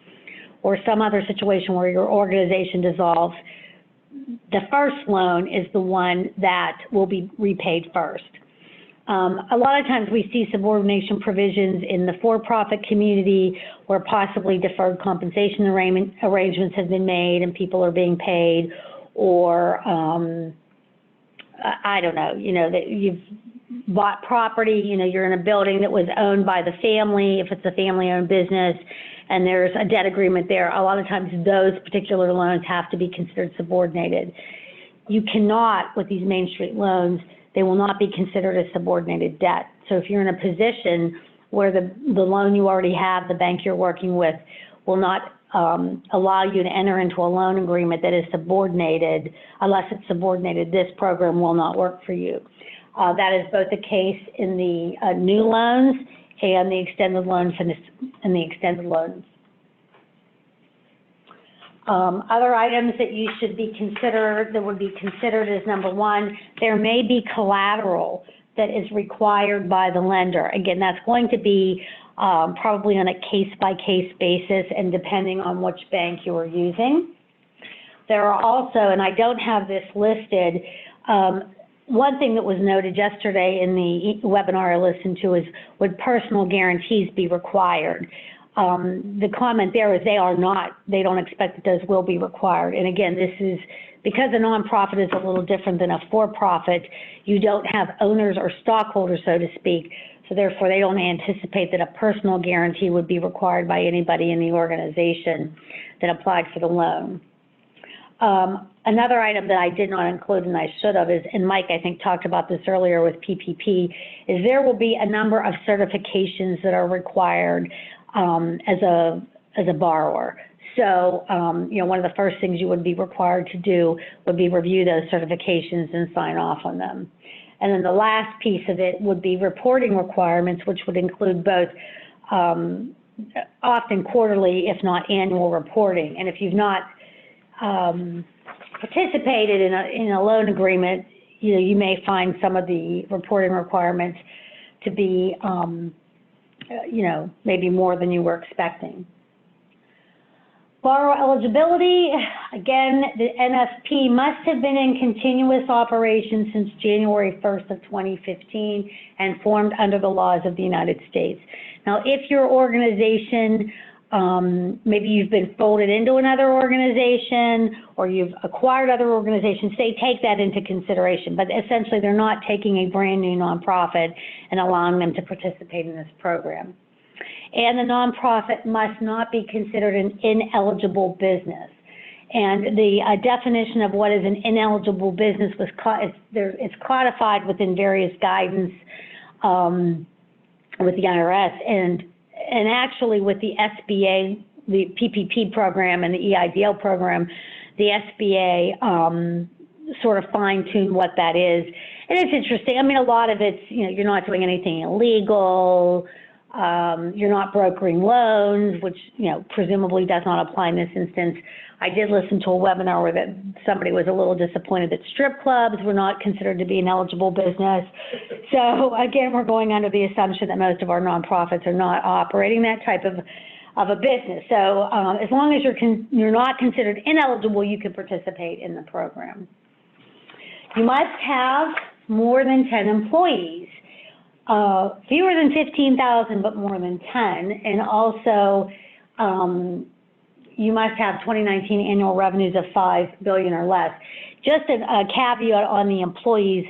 or some other situation where your organization dissolves. The first loan is the one that will be repaid first. A lot of times we see subordination provisions in the for-profit community where possibly deferred compensation arrangements have been made and people are being paid, or I don't know, that you've bought property, you're in a building that was owned by the family, if it's a family-owned business, and there's a debt agreement there. A lot of times those particular loans have to be considered subordinated. You cannot, with these Main Street loans, they will not be considered as subordinated debt. So if you're in a position where the loan you already have, the bank you're working with, will not allow you to enter into a loan agreement that is subordinated, unless it's subordinated, this program will not work for you. That is both the case in the new loans and the extended loans and the extended loans. Other items that you should be considered, that would be considered is, number one, there may be collateral that is required by the lender. Again, that's going to be probably on a case-by-case basis and depending on which bank you are using. There are also, and I don't have this listed, one thing that was noted yesterday in the webinar I listened to is, would personal guarantees be required? The comment there is they are not. They don't expect that those will be required. And again, this is because a nonprofit is a little different than a for-profit. You don't have owners or stockholders, so to speak. So therefore, they don't anticipate that a personal guarantee would be required by anybody in the organization that applied for the loan. Another item that I did not include, and I should have, is, and Mike, I think, talked about this earlier with PPP, is there will be a number of certifications that are required as a borrower. So, one of the first things you would be required to do would be review those certifications and sign off on them. And then the last piece of it would be reporting requirements, which would include both often quarterly, if not annual reporting. And if you've not participated in a loan agreement, you may find some of the reporting requirements to be maybe more than you were expecting. Borrower eligibility, again, the NFP must have been in continuous operation since January 1st of 2015 and formed under the laws of the United States. Now, if your organization, maybe you've been folded into another organization or you've acquired other organizations, they take that into consideration, but essentially they're not taking a brand new nonprofit and allowing them to participate in this program. And the nonprofit must not be considered an ineligible business. And the definition of what is an ineligible business it's codified within various guidance with the IRS and actually with the SBA, the PPP program and the EIDL program, the SBA sort of fine-tuned what that is. And it's interesting. I mean, a lot of it's, you're not doing anything illegal. You're not brokering loans, which, presumably does not apply in this instance. I did listen to a webinar where somebody was a little disappointed that strip clubs were not considered to be an eligible business. So again, we're going under the assumption that most of our nonprofits are not operating that type of a business. So as long as you're not considered ineligible, you can participate in the program. You must have more than 10 employees. Fewer than 15,000, but more than 10, and also you must have 2019 annual revenues of $5 billion or less. Just a caveat on the employees,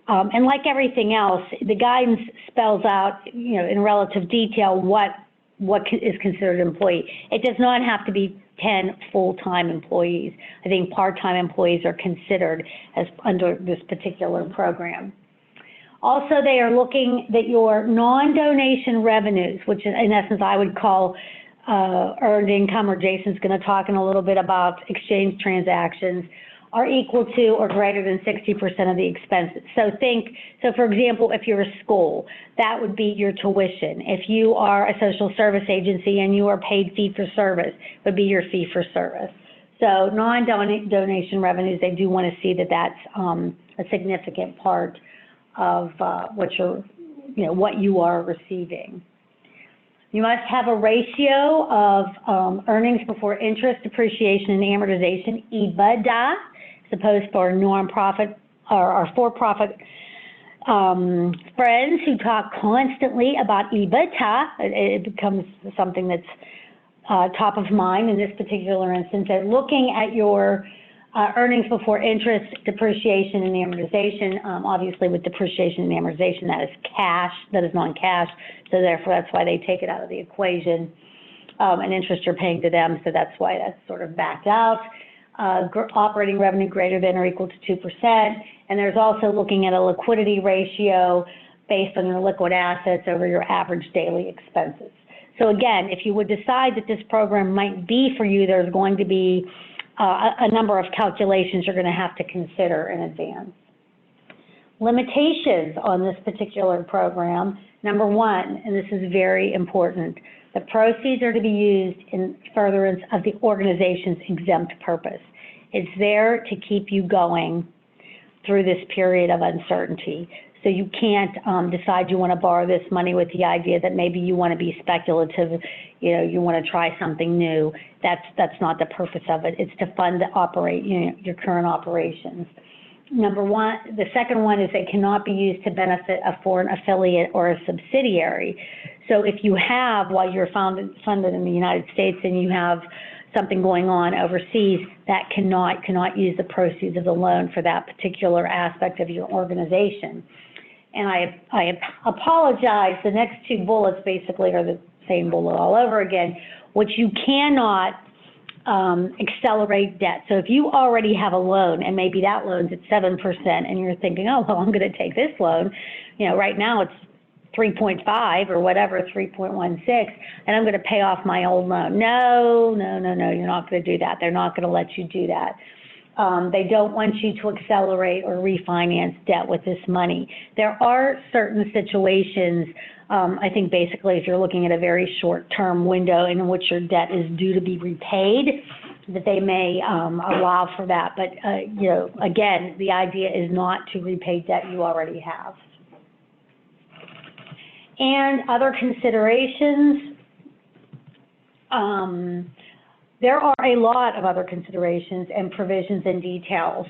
and like everything else, the guidance spells out, in relative detail what is considered an employee. It does not have to be 10 full-time employees. I think part-time employees are considered as under this particular program. Also, they are looking that your non-donation revenues, which in essence I would call earned income, or Jason's going to talk in a little bit about exchange transactions, are equal to or greater than 60% of the expenses. So for example, if you're a school, that would be your tuition. If you are a social service agency and you are paid fee for service, it would be your fee for service. So non-donation revenues, they do want to see that that's a significant part of what you are receiving. You must have a ratio of earnings before interest, depreciation, and amortization, EBITDA, as opposed for nonprofit or for-profit friends who talk constantly about EBITDA. It becomes something that's top of mind in this particular instance. And looking at your earnings before interest, depreciation, and amortization. Obviously, with depreciation and amortization, that is cash, that is non-cash, so therefore that's why they take it out of the equation. And interest you're paying to them, so that's why that's sort of backed out. Operating revenue greater than or equal to 2%, and there's also looking at a liquidity ratio based on your liquid assets over your average daily expenses. So again, if you would decide that this program might be for you, there's going to be a number of calculations you're going to have to consider in advance. Limitations on this particular program. Number one, and this is very important, the proceeds are to be used in furtherance of the organization's exempt purpose. It's there to keep you going through this period of uncertainty. So you can't decide you want to borrow this money with the idea that maybe you want to be speculative, you want to try something new. That's not the purpose of it. It's to fund your current operations. Number one, the second one is it cannot be used to benefit a foreign affiliate or a subsidiary. So if you have, while you're funded in the United States and you have something going on overseas, that cannot use the proceeds of the loan for that particular aspect of your organization. And I apologize, the next two bullets basically are the same bullet all over again, which you cannot accelerate debt. So if you already have a loan and maybe that loan's at 7% and you're thinking, oh, well, I'm going to take this loan, right now it's 3.5 or whatever, 3.16, and I'm going to pay off my old loan. No, you're not going to do that. They're not going to let you do that. They don't want you to accelerate or refinance debt with this money. There are certain situations, I think basically if you're looking at a very short-term window in which your debt is due to be repaid, that they may allow for that. But, again, the idea is not to repay debt you already have. And other considerations, there are a lot of other considerations and provisions and details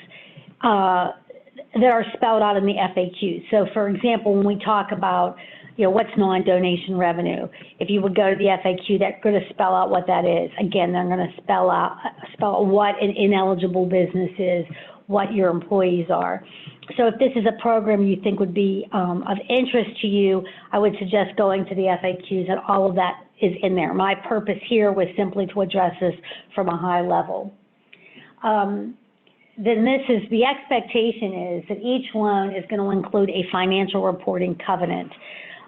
that are spelled out in the FAQ. So, for example, when we talk about, what's non-donation revenue, if you would go to the FAQ, that's going to spell out what that is. Again, they're going to spell out what an ineligible business is, what your employees are. So if this is a program you think would be of interest to you, I would suggest going to the FAQs, and all of that is in there. My purpose here was simply to address this from a high level. Then the expectation is that each loan is going to include a financial reporting covenant.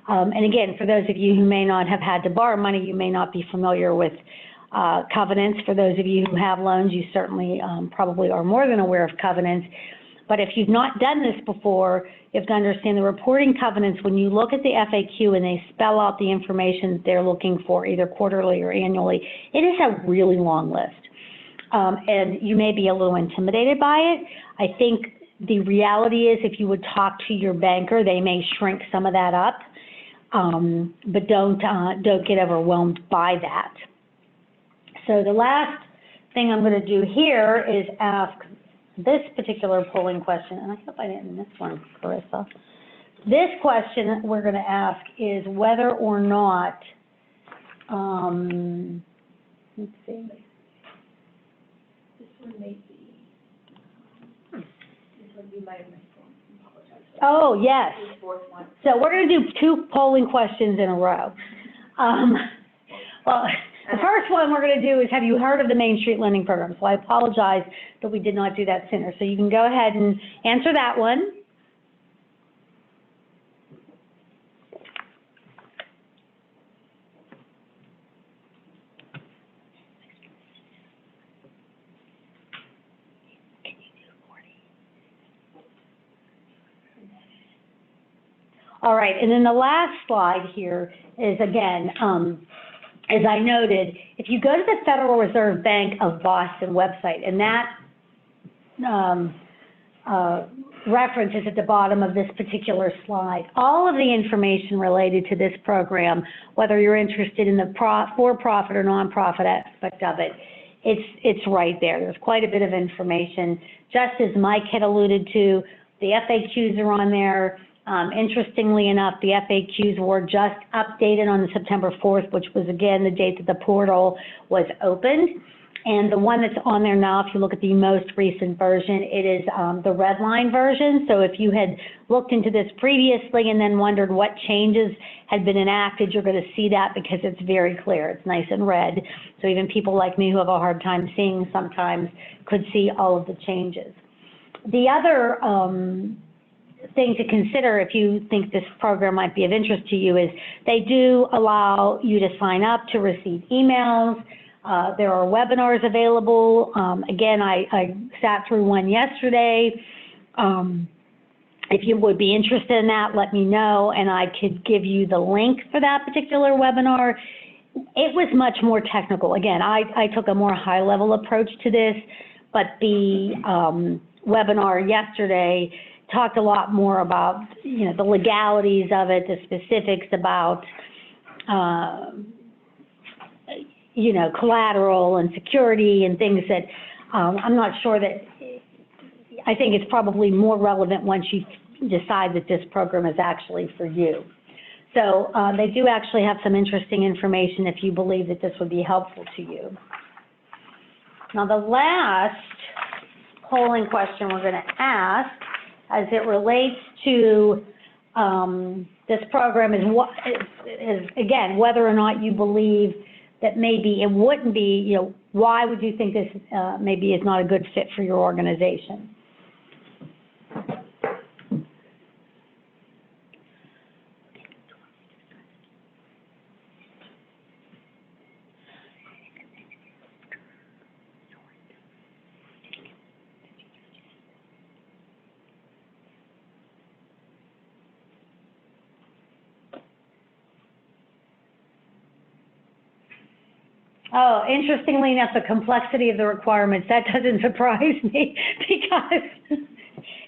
And again, for those of you who may not have had to borrow money, you may not be familiar with covenants. For those of you who have loans, you certainly probably are more than aware of covenants. But if you've not done this before, you have to understand the reporting covenants. When you look at the FAQ and they spell out the information that they're looking for, either quarterly or annually, it is a really long list. And you may be a little intimidated by it. I think the reality is if you would talk to your banker, they may shrink some of that up, but don't get overwhelmed by that. So the last thing I'm going to do here is ask this particular polling question, and I hope I didn't miss one, Carissa. This question that we're going to ask is whether or not, let's see. This one may be, this one you might have missed one. I apologize. Oh, yes. The fourth one. So we're going to do two polling questions in a row. Well, the first one we're going to do is, have you heard of the Main Street Lending Program? So I apologize that we did not do that sooner. So you can go ahead and answer that one. All right, and then the last slide here is, again, as I noted, if you go to the Federal Reserve Bank of Boston website, and that reference is at the bottom of this particular slide, all of the information related to this program, whether you're interested in the for-profit or nonprofit aspect of it, it's right there. There's quite a bit of information. Just as Mike had alluded to, the FAQs are on there. Interestingly enough, the FAQs were just updated on September 4th, which was, again, the date that the portal was opened. And the one that's on there now, if you look at the most recent version, it is the red line version. So if you had looked into this previously and then wondered what changes had been enacted, you're going to see that because it's very clear. It's nice and red. So even people like me who have a hard time seeing sometimes could see all of the changes. The other thing to consider if you think this program might be of interest to you is they do allow you to sign up to receive emails. There are webinars available. Again, I sat through one yesterday. If you would be interested in that, let me know, and I could give you the link for that particular webinar. It was much more technical. Again, I took a more high-level approach to this, but the webinar yesterday talked a lot more about, the legalities of it, the specifics about, collateral and security and things that I'm not sure that, I think it's probably more relevant once you decide that this program is actually for you. So they do actually have some interesting information if you believe that this would be helpful to you. Now the last polling question we're going to ask as it relates to this program is again, whether or not you believe that maybe it wouldn't be, why would you think this maybe is not a good fit for your organization? Oh, interestingly enough, the complexity of the requirements, that doesn't surprise me because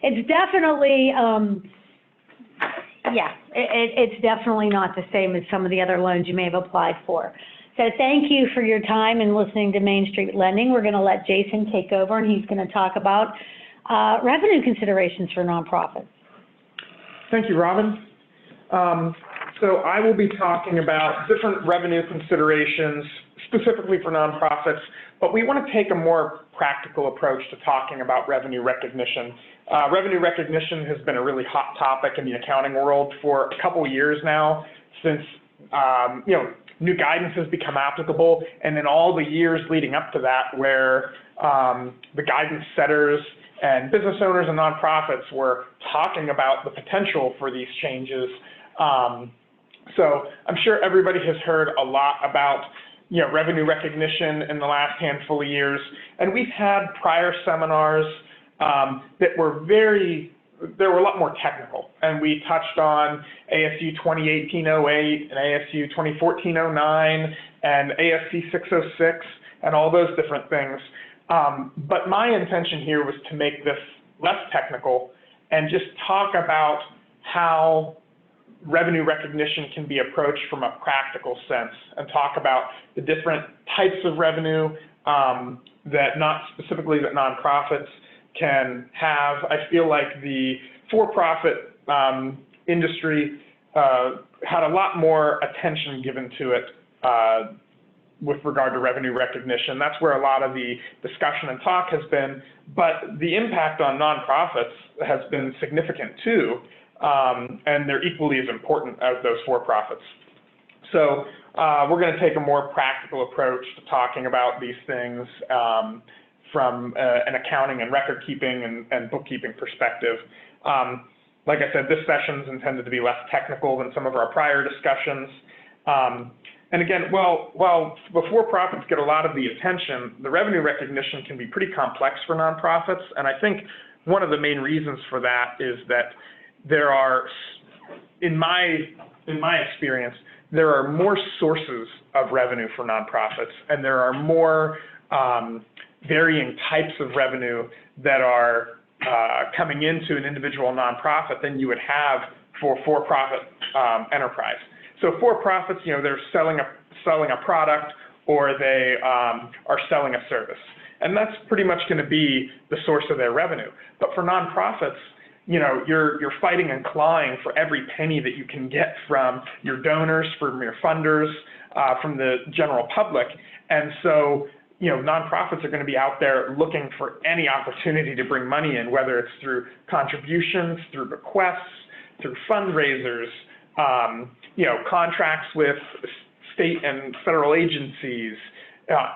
it's definitely, it's definitely not the same as some of the other loans you may have applied for. So thank you for your time and listening to Main Street Lending. We're going to let Jason take over, and he's going to talk about revenue considerations for nonprofits. Thank you, Robin. So I will be talking about different revenue considerations specifically for nonprofits, but we want to take a more practical approach to talking about revenue recognition. Revenue recognition has been a really hot topic in the accounting world for a couple of years now, since new guidance has become applicable, and in all the years leading up to that, where the guidance setters and business owners and nonprofits were talking about the potential for these changes. So I'm sure everybody has heard a lot about revenue recognition in the last handful of years, and we've had prior seminars that were they were a lot more technical, and we touched on ASU 2018-08 and ASU 2014-09 and ASC 606 and all those different things. But my intention here was to make this less technical and just talk about how revenue recognition can be approached from a practical sense, and talk about the different types of revenue that nonprofits can have. I feel like the for-profit industry had a lot more attention given to it with regard to revenue recognition. That's where a lot of the discussion and talk has been, but the impact on nonprofits has been significant too. And they're equally as important as those for-profits. So we're going to take a more practical approach to talking about these things from an accounting and record-keeping and bookkeeping perspective. Like I said, this session is intended to be less technical than some of our prior discussions. And again, while the for-profits get a lot of the attention, the revenue recognition can be pretty complex for nonprofits, and I think one of the main reasons for that is that there are, in my experience, there are more sources of revenue for nonprofits, and there are more varying types of revenue that are coming into an individual nonprofit than you would have for for-profit enterprise. So for-profits, they're selling a product, or they are selling a service, and that's pretty much going to be the source of their revenue. But for nonprofits, you're fighting and clawing for every penny that you can get from your donors, from your funders, from the general public. And so, nonprofits are going to be out there looking for any opportunity to bring money in, whether it's through contributions, through bequests, through fundraisers, contracts with state and federal agencies,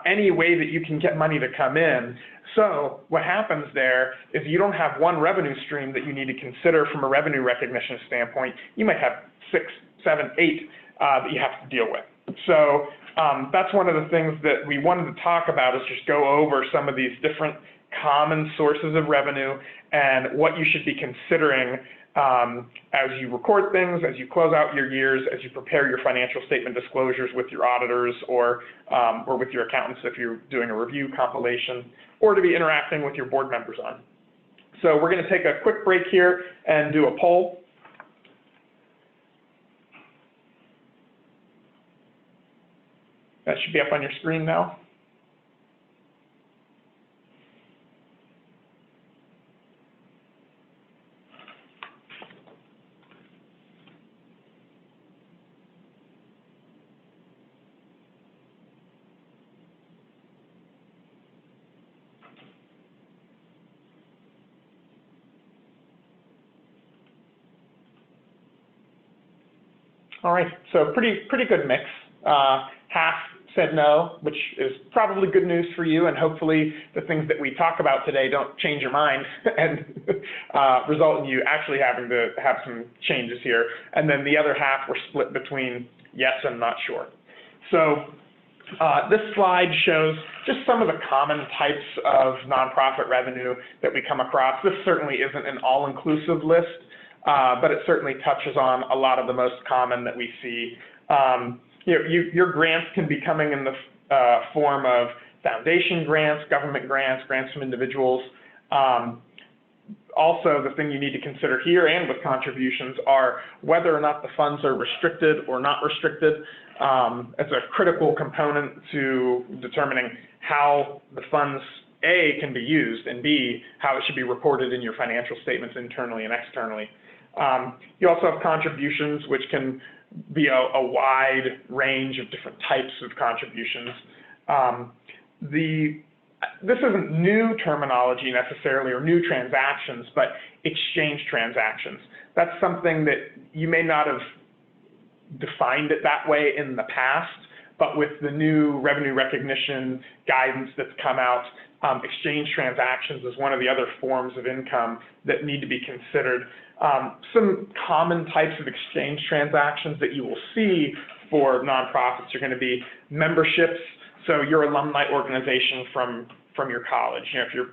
any way that you can get money to come in. So what happens there is you don't have one revenue stream that you need to consider from a revenue recognition standpoint. You might have 6, 7, 8 that you have to deal with. So that's one of the things that we wanted to talk about, is just go over some of these different common sources of revenue and what you should be considering as you record things, as you close out your years, as you prepare your financial statement disclosures with your auditors or with your accountants if you're doing a review compilation, or to be interacting with your board members on. So we're going to take a quick break here and do a poll. That should be up on your screen now. All right, so pretty good mix. Half said no, which is probably good news for you, and hopefully the things that we talk about today don't change your mind and result in you actually having to have some changes here. And then the other half were split between yes and not sure. So this slide shows just some of the common types of nonprofit revenue that we come across. This certainly isn't an all-inclusive list, but it certainly touches on a lot of the most common that we see. Your grants can be coming in the form of foundation grants, government grants, grants from individuals. Also, the thing you need to consider here and with contributions are whether or not the funds are restricted or not restricted. It's a critical component to determining how the funds, A, can be used, and B, how it should be reported in your financial statements internally and externally. You also have contributions, which can be a wide range of different types of contributions. This isn't new terminology necessarily or new transactions, but exchange transactions. That's something that you may not have defined it that way in the past, but with the new revenue recognition guidance that's come out, exchange transactions is one of the other forms of income that need to be considered. Some common types of exchange transactions that you will see for nonprofits are going to be memberships. So your alumni organization from your college,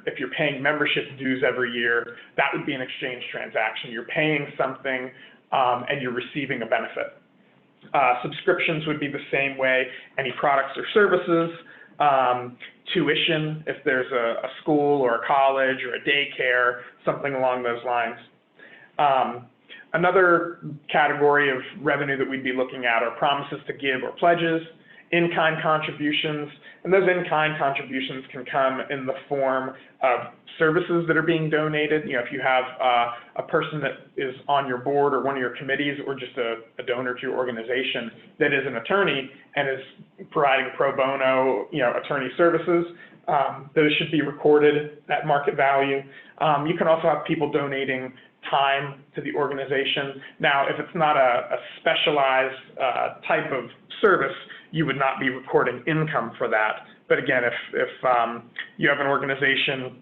if you're paying membership dues every year, that would be an exchange transaction. You're paying something and you're receiving a benefit. Subscriptions would be the same way. Any products or services. Tuition, if there's a school or a college or a daycare, something along those lines. Another category of revenue that we'd be looking at are promises to give or pledges, in-kind contributions, and those in-kind contributions can come in the form of services that are being donated. If you have a person that is on your board or one of your committees or just a donor to your organization that is an attorney and is providing pro bono, attorney services, those should be recorded at market value. You can also have people donating time to the organization. Now, if it's not a specialized type of service, you would not be recording income for that. But again, if you have an organization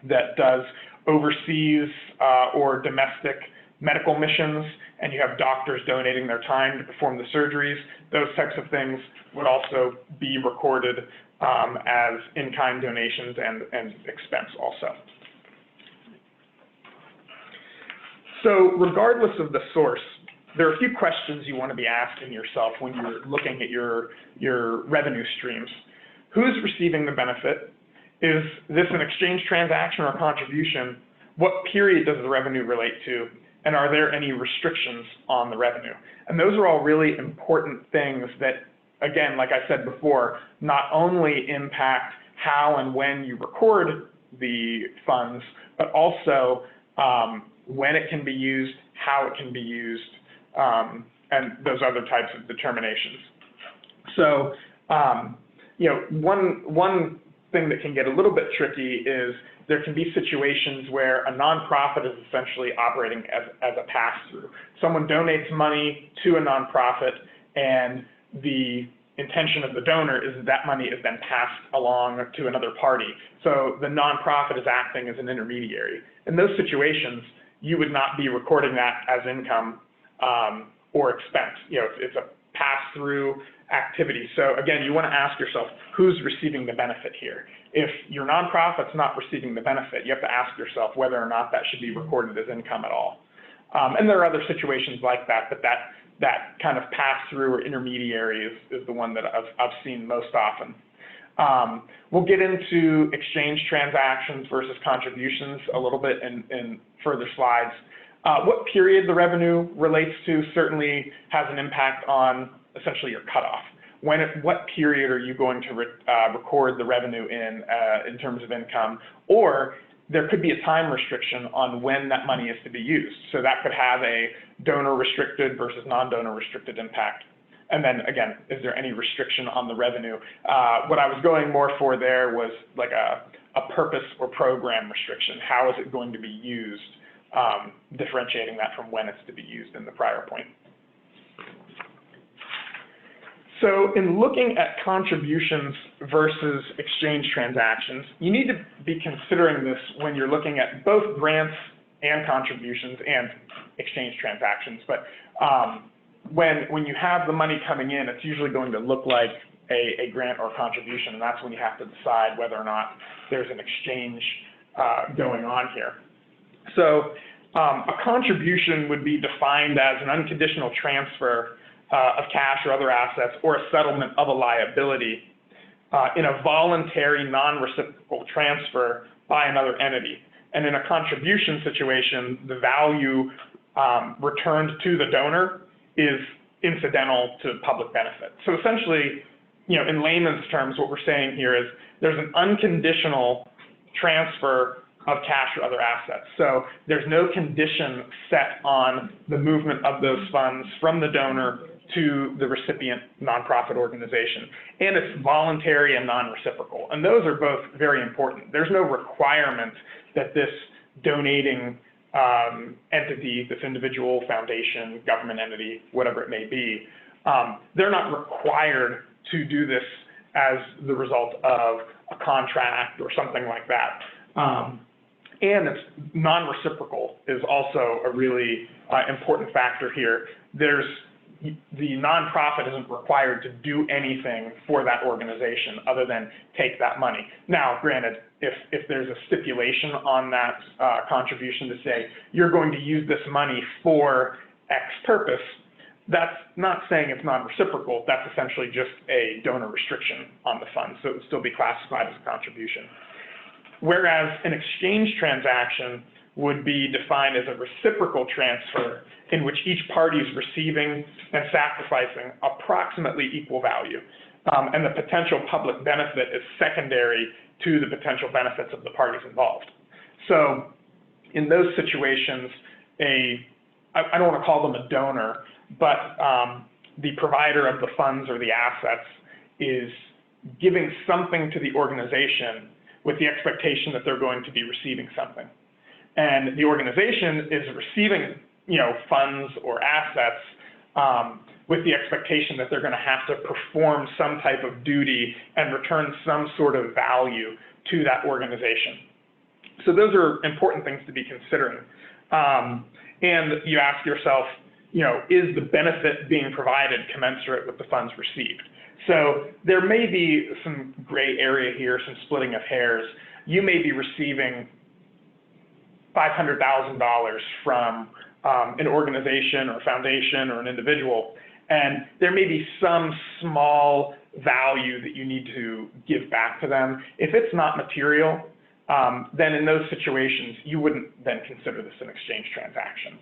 that does overseas or domestic medical missions, and you have doctors donating their time to perform the surgeries, those types of things would also be recorded as in-kind donations and expense also. So regardless of the source, there are a few questions you want to be asking yourself when you're looking at your revenue streams. Who's receiving the benefit? Is this an exchange transaction or a contribution? What period does the revenue relate to? And are there any restrictions on the revenue? And those are all really important things that, again, like I said before, not only impact how and when you record the funds, but also when it can be used, how it can be used, and those other types of determinations. So, one thing that can get a little bit tricky is there can be situations where a nonprofit is essentially operating as a pass-through. Someone donates money to a nonprofit, and the intention of the donor is that money is then passed along to another party. So the nonprofit is acting as an intermediary. In those situations, you would not be recording that as income or expense. It's a pass-through activity. So again, you want to ask yourself, who's receiving the benefit here? If your nonprofit's not receiving the benefit, you have to ask yourself whether or not that should be recorded as income at all. And there are other situations like that, but that kind of pass-through or intermediary is the one that I've seen most often. We'll get into exchange transactions versus contributions a little bit in further slides. What period the revenue relates to certainly has an impact on essentially your cutoff. What period are you going to record the revenue in terms of income? Or there could be a time restriction on when that money is to be used. So that could have a donor restricted versus non-donor restricted impact. And then again, is there any restriction on the revenue? What I was going more for there was like a purpose or program restriction. How is it going to be used? Differentiating that from when it's to be used in the prior point. So in looking at contributions versus exchange transactions, you need to be considering this when you're looking at both grants and contributions and exchange transactions. But when you have the money coming in, it's usually going to look like a grant or contribution, and that's when you have to decide whether or not there's an exchange going on here. So a contribution would be defined as an unconditional transfer of cash or other assets or a settlement of a liability in a voluntary non-reciprocal transfer by another entity. And in a contribution situation, the value returned to the donor is incidental to public benefit. So essentially, in layman's terms, what we're saying here is there's an unconditional transfer of cash or other assets. So there's no condition set on the movement of those funds from the donor to the recipient nonprofit organization. And it's voluntary and non-reciprocal. And those are both very important. There's no requirement that this donating entity, this individual, foundation, government entity, whatever it may be, they're not required to do this as the result of a contract or something like that. And it's non-reciprocal is also a really important factor here. The nonprofit isn't required to do anything for that organization other than take that money. Now, granted, if there's a stipulation on that contribution to say, you're going to use this money for X purpose, that's not saying it's non-reciprocal. That's essentially just a donor restriction on the fund, so it would still be classified as a contribution. Whereas an exchange transaction would be defined as a reciprocal transfer in which each party is receiving and sacrificing approximately equal value. And the potential public benefit is secondary to the potential benefits of the parties involved. So in those situations, I don't want to call them a donor, but the provider of the funds or the assets is giving something to the organization with the expectation that they're going to be receiving something. And the organization is receiving, funds or assets with the expectation that they're going to have to perform some type of duty and return some sort of value to that organization. So those are important things to be considering. And you ask yourself, is the benefit being provided commensurate with the funds received? So there may be some gray area here, some splitting of hairs. You may be receiving $500,000 from an organization or foundation or an individual, and there may be some small value that you need to give back to them. If it's not material, then in those situations, you wouldn't then consider this an exchange transaction.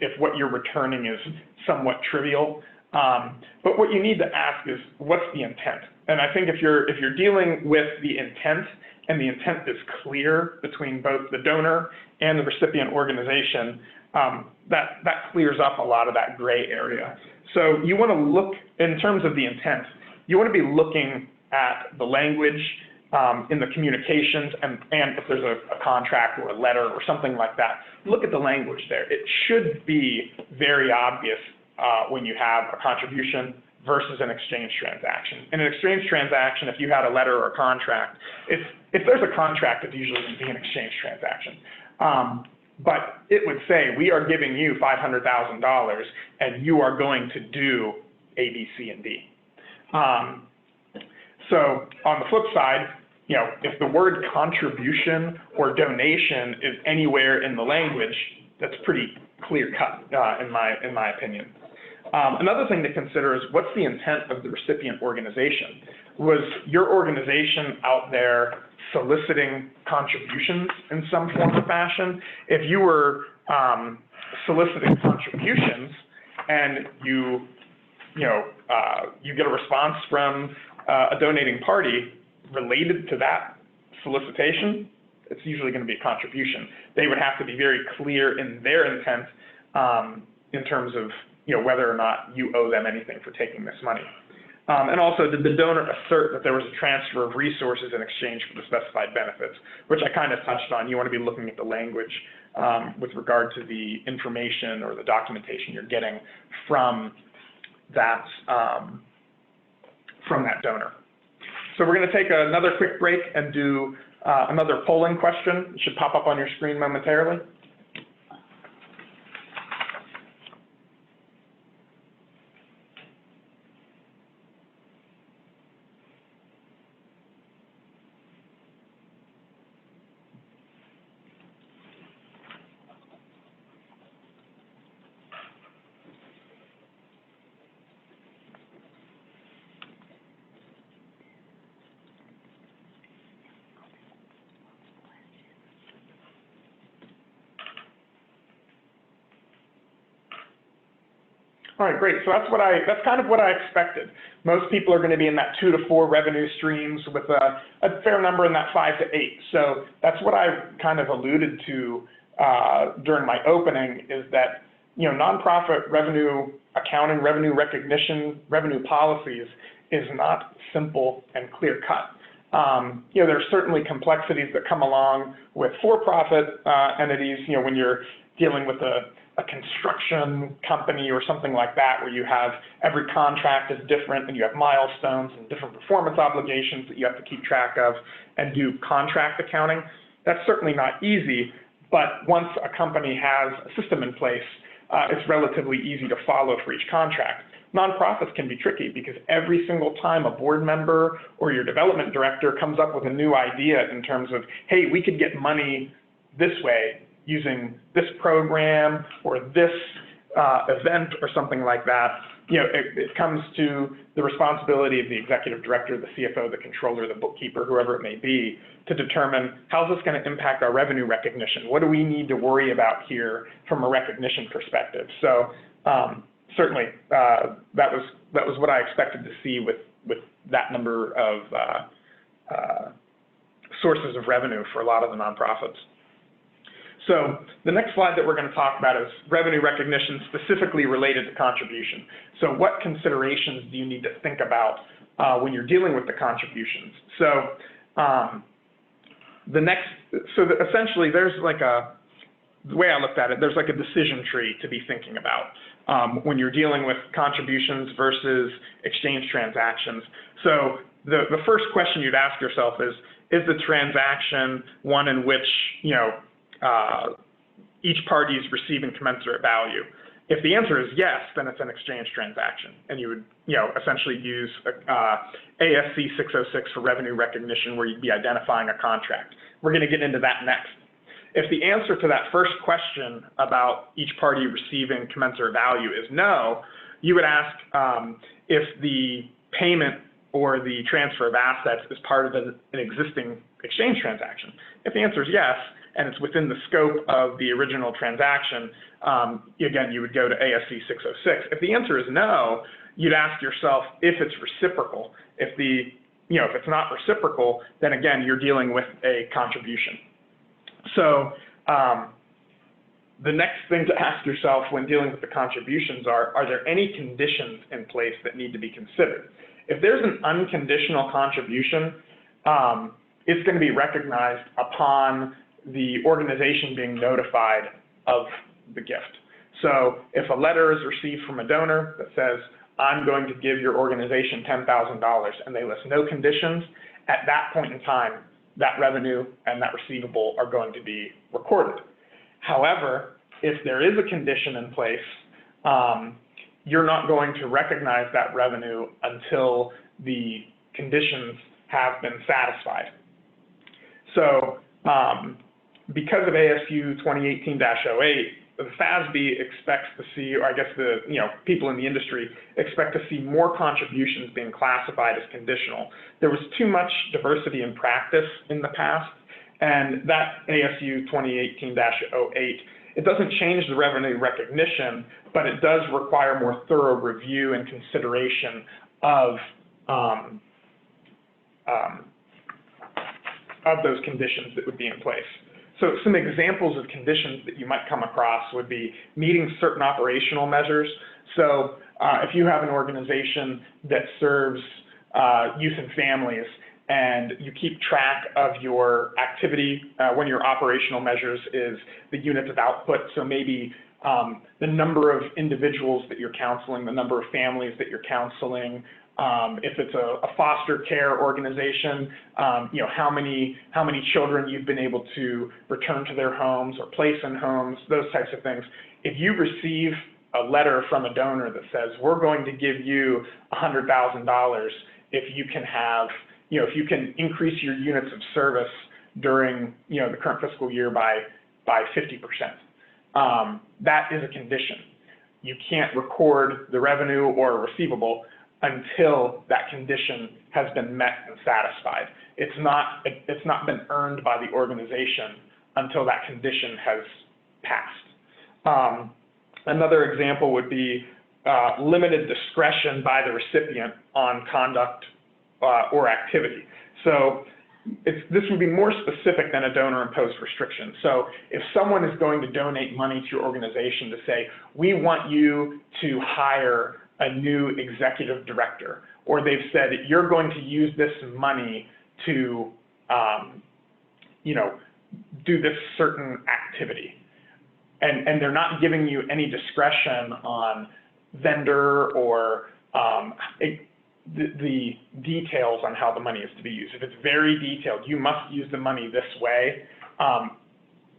If what you're returning is somewhat trivial. But what you need to ask is, what's the intent? And I think if you're dealing with the intent and the intent is clear between both the donor and the recipient organization, that clears up a lot of that gray area. So you want to look, in terms of the intent, you want to be looking at the language in the communications, and if there's a contract or a letter or something like that, look at the language there. It should be very obvious when you have a contribution versus an exchange transaction. In an exchange transaction, if you had a letter or a contract, if there's a contract, it's usually going to be an exchange transaction. But it would say, we are giving you $500,000 and you are going to do A, B, C, and D. So on the flip side, you know, if the word contribution or donation is anywhere in the language, that's pretty clear cut in my opinion. Another thing to consider is, what's the intent of the recipient organization? Was your organization out there soliciting contributions in some form or fashion? If you were soliciting contributions and you get a response from a donating party related to that solicitation, it's usually going to be a contribution. They would have to be very clear in their intent in terms of, you know, whether or not you owe them anything for taking this money. And also, did the donor assert that there was a transfer of resources in exchange for the specified benefits, which I kind of touched on. You want to be looking at the language with regard to the information or the documentation you're getting from that donor. So we're going to take another quick break and do another polling question. It should pop up on your screen momentarily. All right, great. So that's kind of what I expected. Most people are going to be in that 2 to 4 revenue streams, with a fair number in that 5 to 8. So that's what I kind of alluded to during my opening, is that, you know, nonprofit revenue accounting, revenue recognition, revenue policies is not simple and clear cut. You know, there's certainly complexities that come along with for-profit entities. You know, when you're dealing with a construction company or something like that, where you have every contract is different and you have milestones and different performance obligations that you have to keep track of and do contract accounting. That's certainly not easy, but once a company has a system in place, it's relatively easy to follow for each contract. Nonprofits can be tricky because every single time a board member or your development director comes up with a new idea in terms of, hey, we could get money this way using this program or this event or something like that, you know, it comes to the responsibility of the executive director, the CFO, the controller, the bookkeeper, whoever it may be, to determine, how's this going to impact our revenue recognition? What do we need to worry about here from a recognition perspective? So certainly that was what I expected to see with that number of sources of revenue for a lot of the nonprofits. So the next slide that we're going to talk about is revenue recognition specifically related to contribution. So what considerations do you need to think about when you're dealing with the contributions? So essentially there's like the way I looked at it, there's like a decision tree to be thinking about when you're dealing with contributions versus exchange transactions. So the first question you'd ask yourself is the transaction one in which, you know, each party is receiving commensurate value? If the answer is yes, then it's an exchange transaction, and you would, you know, essentially use ASC 606 for revenue recognition, where you'd be identifying a contract. We're going to get into that next. If the answer to that first question about each party receiving commensurate value is no, you would ask if the payment or the transfer of assets is part of an existing exchange transaction. If the answer is yes, and it's within the scope of the original transaction, again, you would go to ASC 606. If the answer is no, you'd ask yourself if it's reciprocal. If the if it's not reciprocal, then again, you're dealing with a contribution. So the next thing to ask yourself when dealing with the contributions are there any conditions in place that need to be considered? If there's an unconditional contribution, it's going to be recognized upon the organization being notified of the gift. So if a letter is received from a donor that says, I'm going to give your organization $10,000, and they list no conditions, at that point in time, that revenue and that receivable are going to be recorded. However, if there is a condition in place, you're not going to recognize that revenue until the conditions have been satisfied. So because of ASU 2018-08, the FASB expects to see, or I guess the people in the industry expect to see more contributions being classified as conditional. There was too much diversity in practice in the past, and that ASU 2018-08, it doesn't change the revenue recognition, but it does require more thorough review and consideration of those conditions that would be in place. So some examples of conditions that you might come across would be meeting certain operational measures. So if you have an organization that serves youth and families, and you keep track of your activity, one of your operational measures is the units of output. So maybe the number of individuals that you're counseling, the number of families that you're counseling, if it's a foster care organization, how many children you've been able to return to their homes or place in homes, those types of things. If you receive a letter from a donor that says, we're going to give you $100,000 if you can have, if you can increase your units of service during, the current fiscal year by 50%, that is a condition. You can't record the revenue or receivable until that condition has been met and satisfied. It's not been earned by the organization until that condition has passed. Another example would be limited discretion by the recipient on conduct or activity. So this would be more specific than a donor-imposed restriction. So if someone is going to donate money to your organization to say, we want you to hire a new executive director, or they've said you're going to use this money to, do this certain activity, and they're not giving you any discretion on vendor or the details on how the money is to be used. If it's very detailed, you must use the money this way.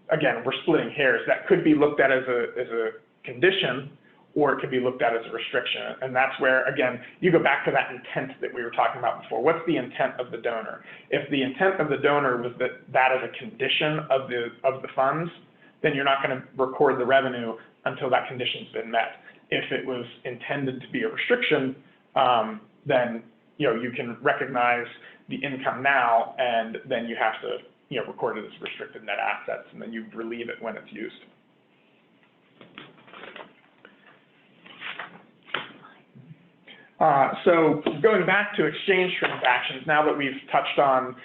Again, we're splitting hairs. That could be looked at as a condition, or it could be looked at as a restriction. And that's where, again, you go back to that intent that we were talking about before. What's the intent of the donor? If the intent of the donor was that is a condition of the funds, then you're not going to record the revenue until that condition's been met. If it was intended to be a restriction, then you can recognize the income now, and then you have to record it as restricted net assets, and then you relieve it when it's used. So going back to exchange transactions, now that we've touched on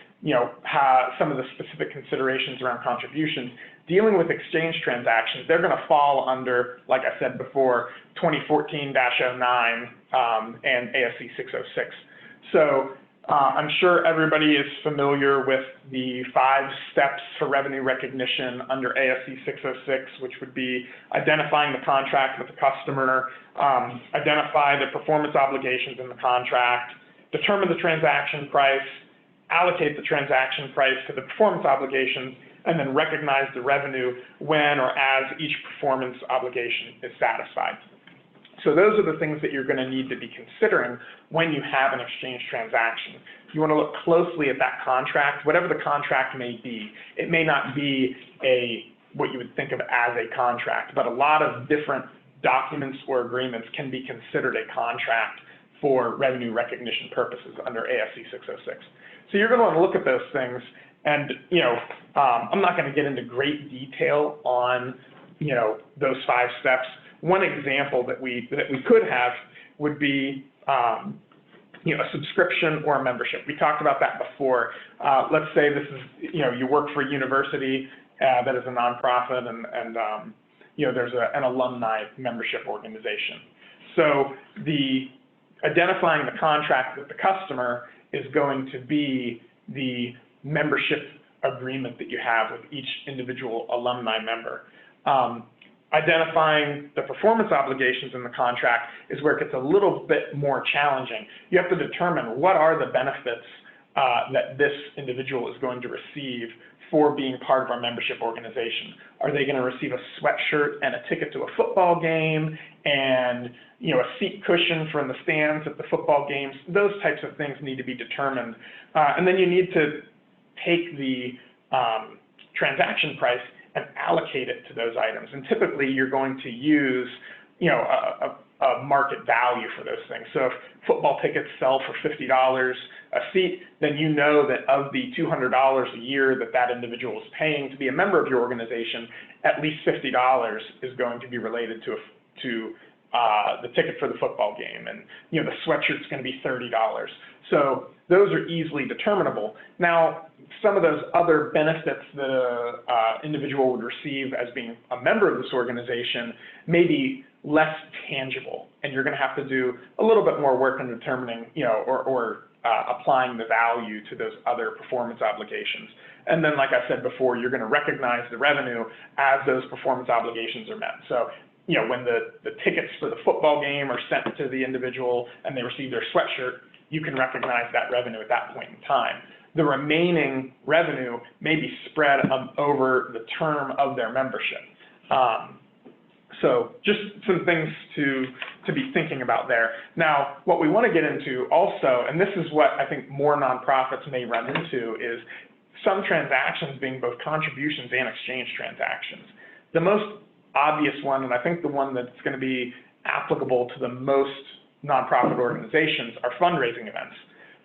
how some of the specific considerations around contributions, dealing with exchange transactions, they're going to fall under, like I said before, 2014-09 and ASC 606. So I'm sure everybody is familiar with the 5 steps for revenue recognition under ASC 606, which would be identifying the contract with the customer, identify the performance obligations in the contract, determine the transaction price, allocate the transaction price to the performance obligations, and then recognize the revenue when or as each performance obligation is satisfied. So those are the things that you're going to need to be considering when you have an exchange transaction. You want to look closely at that contract, whatever the contract may be. It may not be what you would think of as a contract, but a lot of different documents or agreements can be considered a contract for revenue recognition purposes under ASC 606. So you're going to want to look at those things, and I'm not going to get into great detail on those 5 steps. One example that we could have would be a subscription or a membership. We talked about that before. Let's say this is, you work for a university that is a nonprofit, and there's an alumni membership organization. So identifying the contract with the customer is going to be the membership agreement that you have with each individual alumni member. Identifying the performance obligations in the contract is where it gets a little bit more challenging. You have to determine what are the benefits that this individual is going to receive for being part of our membership organization. Are they going to receive a sweatshirt and a ticket to a football game and a seat cushion from the stands at the football games? Those types of things need to be determined. And then you need to take the transaction price and allocate it to those items. And typically you're going to use a market value for those things. So if football tickets sell for $50 a seat, then you know that of the $200 a year that individual is paying to be a member of your organization, at least $50 is going to be related to the ticket for the football game, and the sweatshirt's going to be $30. So those are easily determinable. Now, some of those other benefits that an individual would receive as being a member of this organization may be less tangible, and you're going to have to do a little bit more work in determining, or applying the value to those other performance obligations. And then, like I said before, you're going to recognize the revenue as those performance obligations are met. So, when the tickets for the football game are sent to the individual and they receive their sweatshirt, you can recognize that revenue at that point in time. The remaining revenue may be spread over the term of their membership. So just some things to be thinking about there. Now, what we want to get into also, and this is what I think more nonprofits may run into, is some transactions being both contributions and exchange transactions. The most obvious one, and I think the one that's going to be applicable to the most nonprofit organizations, are fundraising events.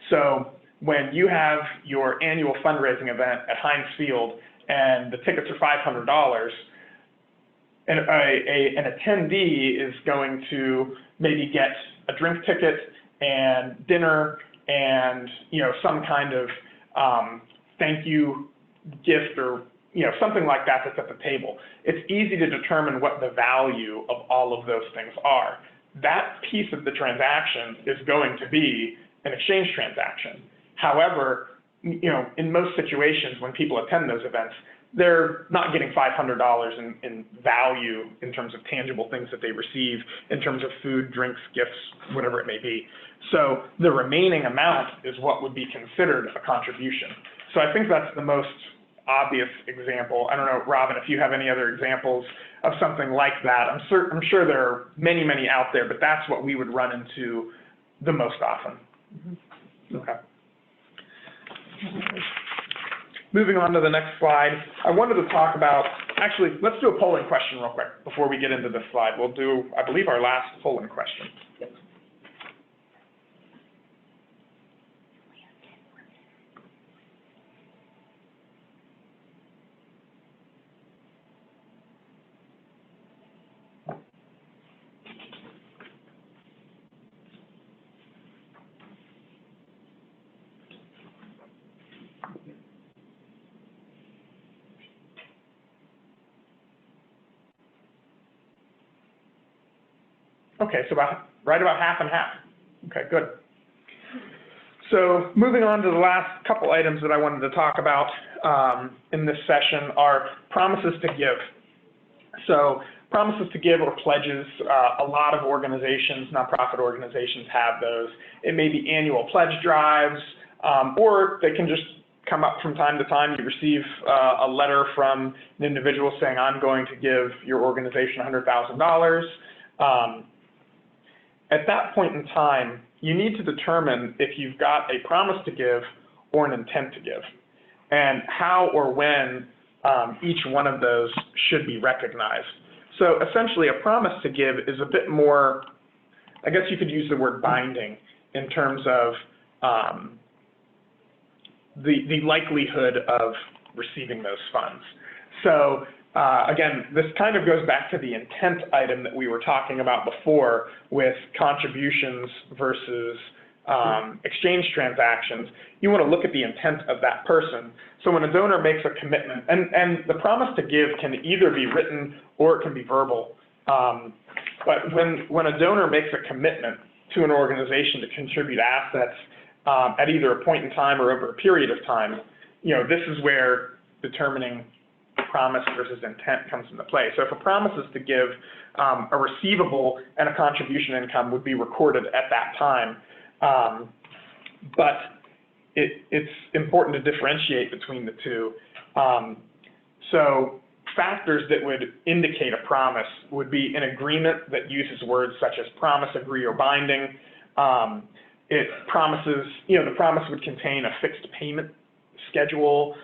So when you have your annual fundraising event at Heinz Field and the tickets are $500, and an attendee is going to maybe get a drink ticket and dinner and some kind of thank you gift, or something like that that's at the table. It's easy to determine what the value of all of those things are. That piece of the transaction is going to be an exchange transaction. However, in most situations when people attend those events, they're not getting $500 in value in terms of tangible things that they receive, in terms of food, drinks, gifts, whatever it may be. So the remaining amount is what would be considered a contribution. So I think that's the most obvious example. I don't know, Robin, if you have any other examples of something like that. I'm sure there are many, many out there, but that's what we would run into the most often. Mm-hmm. Okay. Moving on to the next slide, I wanted to talk about, actually, let's do a polling question real quick before we get into this slide. We'll do, I believe, our last polling question. Yep. Okay, so right about half and half. Okay, good. So moving on to the last couple items that I wanted to talk about in this session are promises to give. So promises to give, or pledges, a lot of organizations, nonprofit organizations, have those. It may be annual pledge drives, or they can just come up from time to time. You receive a letter from an individual saying, I'm going to give your organization $100,000. At that point in time, you need to determine if you've got a promise to give or an intent to give, and how or when each one of those should be recognized. So essentially, a promise to give is a bit more, I guess you could use the word binding, in terms of the likelihood of receiving those funds. So again, this kind of goes back to the intent item that we were talking about before, with contributions versus exchange transactions, you want to look at the intent of that person. So when a donor makes a commitment, and the promise to give can either be written or it can be verbal, but when a donor makes a commitment to an organization to contribute assets at either a point in time or over a period of time, this is where determining promise versus intent comes into play. So if a promise is to give, a receivable and a contribution income would be recorded at that time. But it's important to differentiate between the two. So factors that would indicate a promise would be an agreement that uses words such as promise, agree, or binding. It promises, the promise would contain a fixed payment schedule.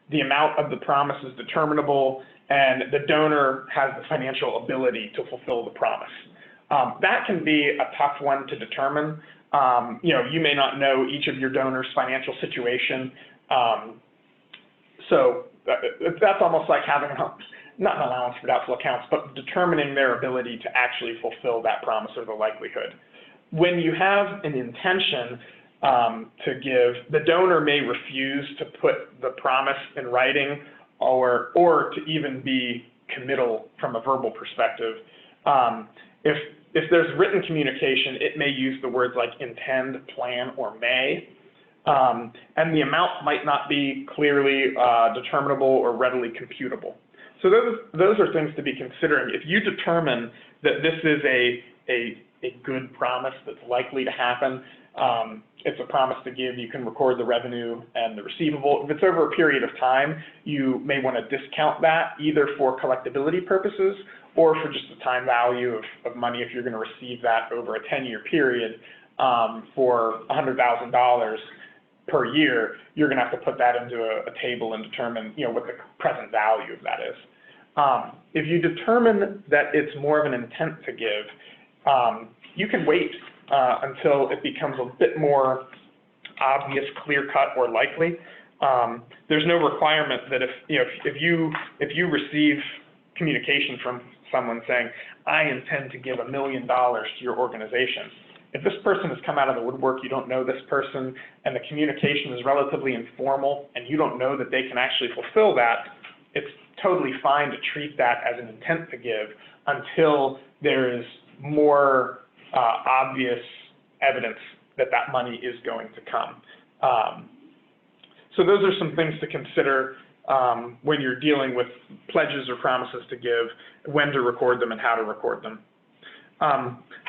The amount of the promise is determinable, and the donor has the financial ability to fulfill the promise. That can be a tough one to determine. You may not know each of your donors' financial situation. So that's almost like having, not an allowance for doubtful accounts, but determining their ability to actually fulfill that promise or the likelihood. When you have an intention to give, the donor may refuse to put the promise in writing or to even be committal from a verbal perspective. If there's written communication, it may use the words like intend, plan, or may, and the amount might not be clearly determinable or readily computable. So those are things to be considering. If you determine that this is a good promise that's likely to happen, it's a promise to give, you can record the revenue and the receivable. If it's over a period of time, you may want to discount that either for collectability purposes or for just the time value of money. If you're going to receive that over a 10-year period for $100,000 per year, you're going to have to put that into a table and determine what the present value of that is. If you determine that it's more of an intent to give, you can wait until it becomes a bit more obvious, clear-cut, or likely. There's no requirement that if you receive communication from someone saying, I intend to give $1 million to your organization, if this person has come out of the woodwork, you don't know this person, and the communication is relatively informal, and you don't know that they can actually fulfill that, it's totally fine to treat that as an intent to give until there is more obvious evidence that that money is going to come. So those are some things to consider when you're dealing with pledges or promises to give, when to record them and how to record them.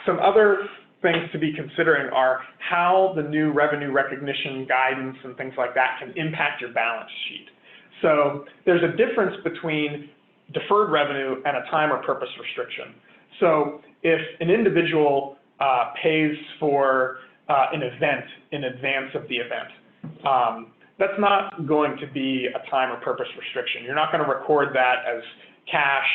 Some other things to be considering are how the new revenue recognition guidance and things like that can impact your balance sheet. So there's a difference between deferred revenue and a time or purpose restriction. So if an individual pays for an event in advance of the event, that's not going to be a time or purpose restriction. You're not going to record that as cash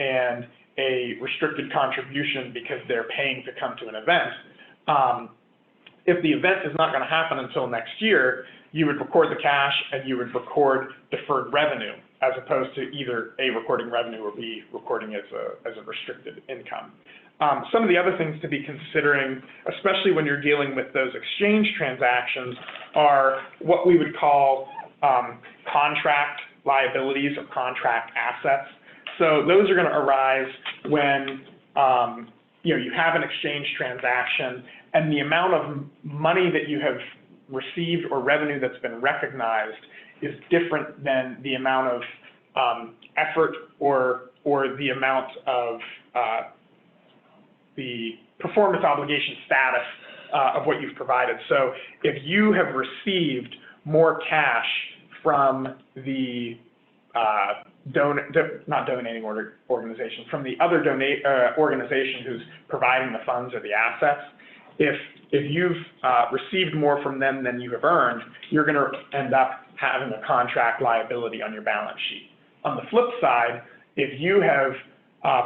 and a restricted contribution because they're paying to come to an event. If the event is not going to happen until next year, you would record the cash and you would record deferred revenue as opposed to either A, recording revenue, or B, recording as a restricted income. Some of the other things to be considering, especially when you're dealing with those exchange transactions, are what we would call contract liabilities or contract assets. So those are going to arise when you have an exchange transaction and the amount of money that you have received or revenue that's been recognized is different than the amount of effort or the amount of the performance obligation status of what you've provided. So if you have received more cash from the not donating organization, from the other organization who's providing the funds or the assets, if you've received more from them than you have earned, you're going to end up having a contract liability on your balance sheet. On the flip side, if you have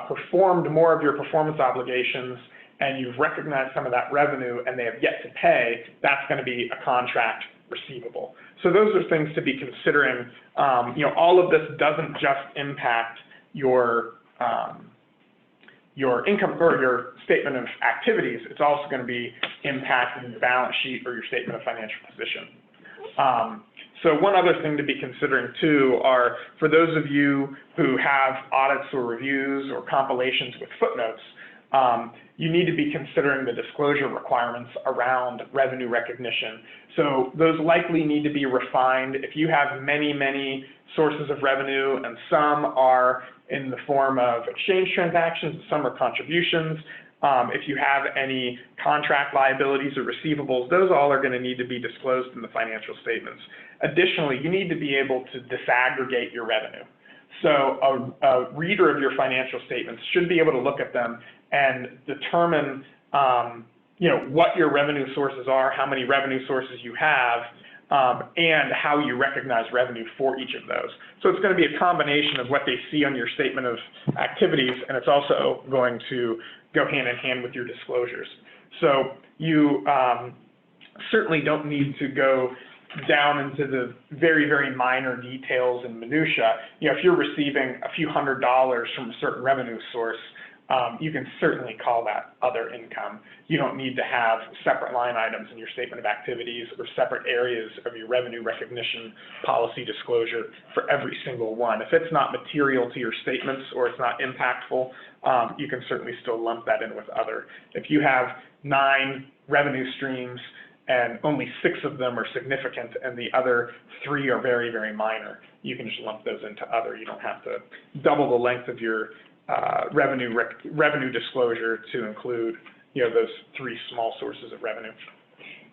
performed more of your performance obligations and you've recognized some of that revenue and they have yet to pay, that's going to be a contract receivable. So those are things to be considering. All of this doesn't just impact your your income or your statement of activities, it's also going to be impacting your balance sheet or your statement of financial position. So one other thing to be considering too are, for those of you who have audits or reviews or compilations with footnotes, you need to be considering the disclosure requirements around revenue recognition. So those likely need to be refined. If you have many, many sources of revenue and some are in the form of exchange transactions, some are contributions, if you have any contract liabilities or receivables, those all are going to need to be disclosed in the financial statements. Additionally, you need to be able to disaggregate your revenue. So a reader of your financial statements should be able to look at them and determine what your revenue sources are, how many revenue sources you have, and how you recognize revenue for each of those. So it's going to be a combination of what they see on your statement of activities, and it's also going to go hand in hand with your disclosures. So you certainly don't need to go down into the very, very minor details and minutia. If you're receiving a few $100s from a certain revenue source, you can certainly call that other income. You don't need to have separate line items in your statement of activities or separate areas of your revenue recognition policy disclosure for every single one. If it's not material to your statements or it's not impactful, you can certainly still lump that in with other. If you have 9 revenue streams and only 6 of them are significant and the other 3 are very, very minor, you can just lump those into other. You don't have to double the length of your revenue disclosure to include those 3 small sources of revenue.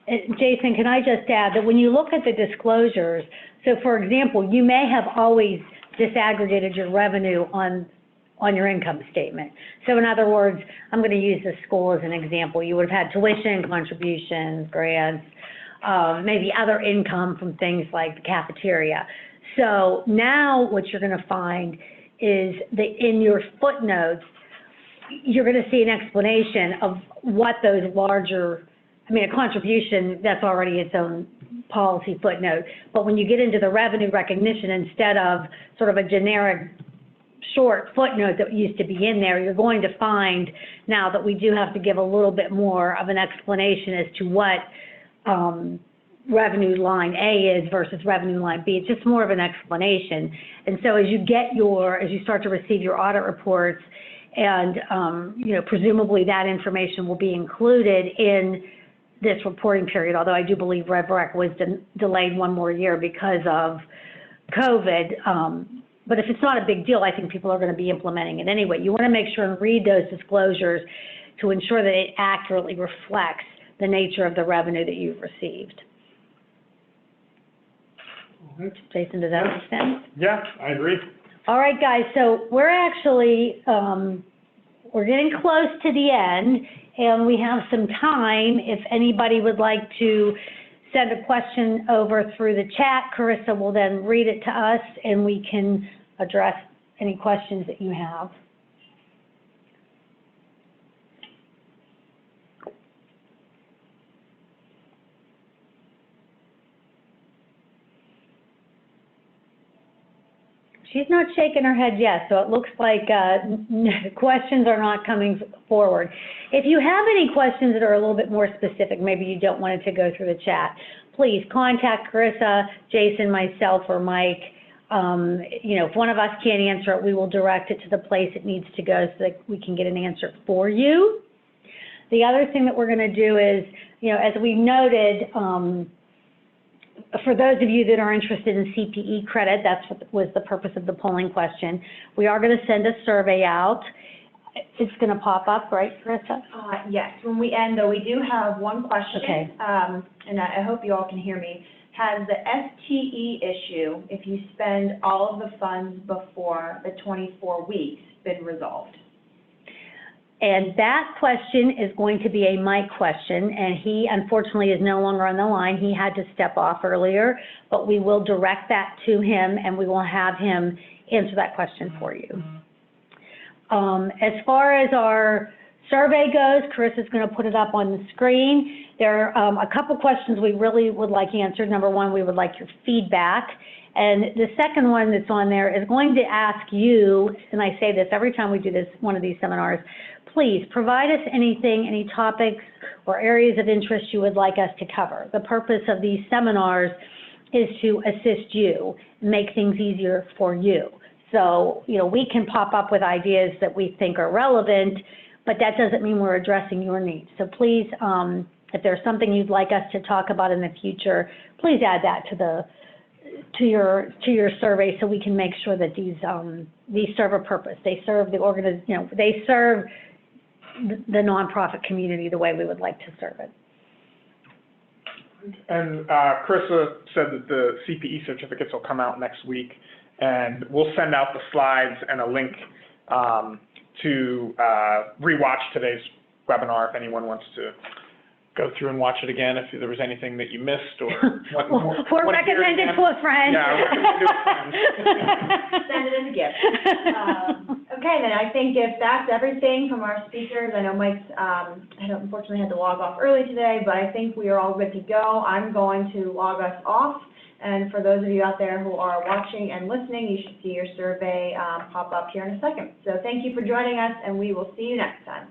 Jason, can I just add that when you look at the disclosures, so for example, you may have always disaggregated your revenue on your income statement. So in other words, I'm going to use the school as an example. You would have had tuition, contributions, grants, maybe other income from things like the cafeteria. So now what you're going to find is that in your footnotes, you're going to see an explanation of what those larger, a contribution, that's already its own policy footnote. But when you get into the revenue recognition, instead of sort of a generic short footnote that used to be in there, you're going to find now that we do have to give a little bit more of an explanation as to what revenue line A is versus revenue line B. It's just more of an explanation. And so as you start to receive your audit reports, and presumably that information will be included in this reporting period, although I do believe RevRec was delayed 1 more year because of COVID. But if it's not a big deal, I think people are going to be implementing it anyway. You want to make sure and read those disclosures to ensure that it accurately reflects the nature of the revenue that you've received. Jason, does that make sense? Yeah, I agree. All right, guys, so we're actually, we're getting close to the end, and we have some time. If anybody would like to send a question over through the chat, Carissa will then read it to us, and we can address any questions that you have. She's not shaking her head yet, so it looks like questions are not coming forward. If you have any questions that are a little bit more specific, maybe you don't want it to go through the chat, please contact Carissa, Jason, myself, or Mike. If one of us can't answer it, we will direct it to the place it needs to go so that we can get an answer for you. The other thing that we're going to do is, as we noted, for those of you that are interested in CPE credit, that's what was the purpose of the polling question. We are going to send a survey out. It's going to pop up, right, Carissa? Yes. When we end, though, we do have one question. Okay. And I hope you all can hear me. Has the STE issue, if you spend all of the funds before the 24 weeks, been resolved? And that question is going to be a Mike question, and he unfortunately is no longer on the line. He had to step off earlier, but we will direct that to him, and we will have him answer that question for you. As far as our survey goes, Carissa's going to put it up on the screen. There are a couple questions we really would like answered. Number one, we would like your feedback. And the second one that's on there is going to ask you, and I say this every time we do this, one of these seminars, please provide us anything, any topics or areas of interest you would like us to cover. The purpose of these seminars is to assist you, make things easier for you. So, you know, we can pop up with ideas that we think are relevant, but that doesn't mean we're addressing your needs. So please, if there's something you'd like us to talk about in the future, please add that to your survey so we can make sure that these serve a purpose. They serve the they serve the nonprofit community the way we would like to serve it. And Carissa said that the CPE certificates will come out next week, and we'll send out the slides and a link to rewatch today's webinar if anyone wants to go through and watch it again, if there was anything that you missed or or recommend it to a friend. Yeah, recommend it to a friend. Send it as a gift. Okay, then I think if that's everything from our speakers, I know Mike's, unfortunately had to log off early today, but I think we are all good to go. I'm going to log us off. And for those of you out there who are watching and listening, you should see your survey pop up here in a second. So thank you for joining us, and we will see you next time.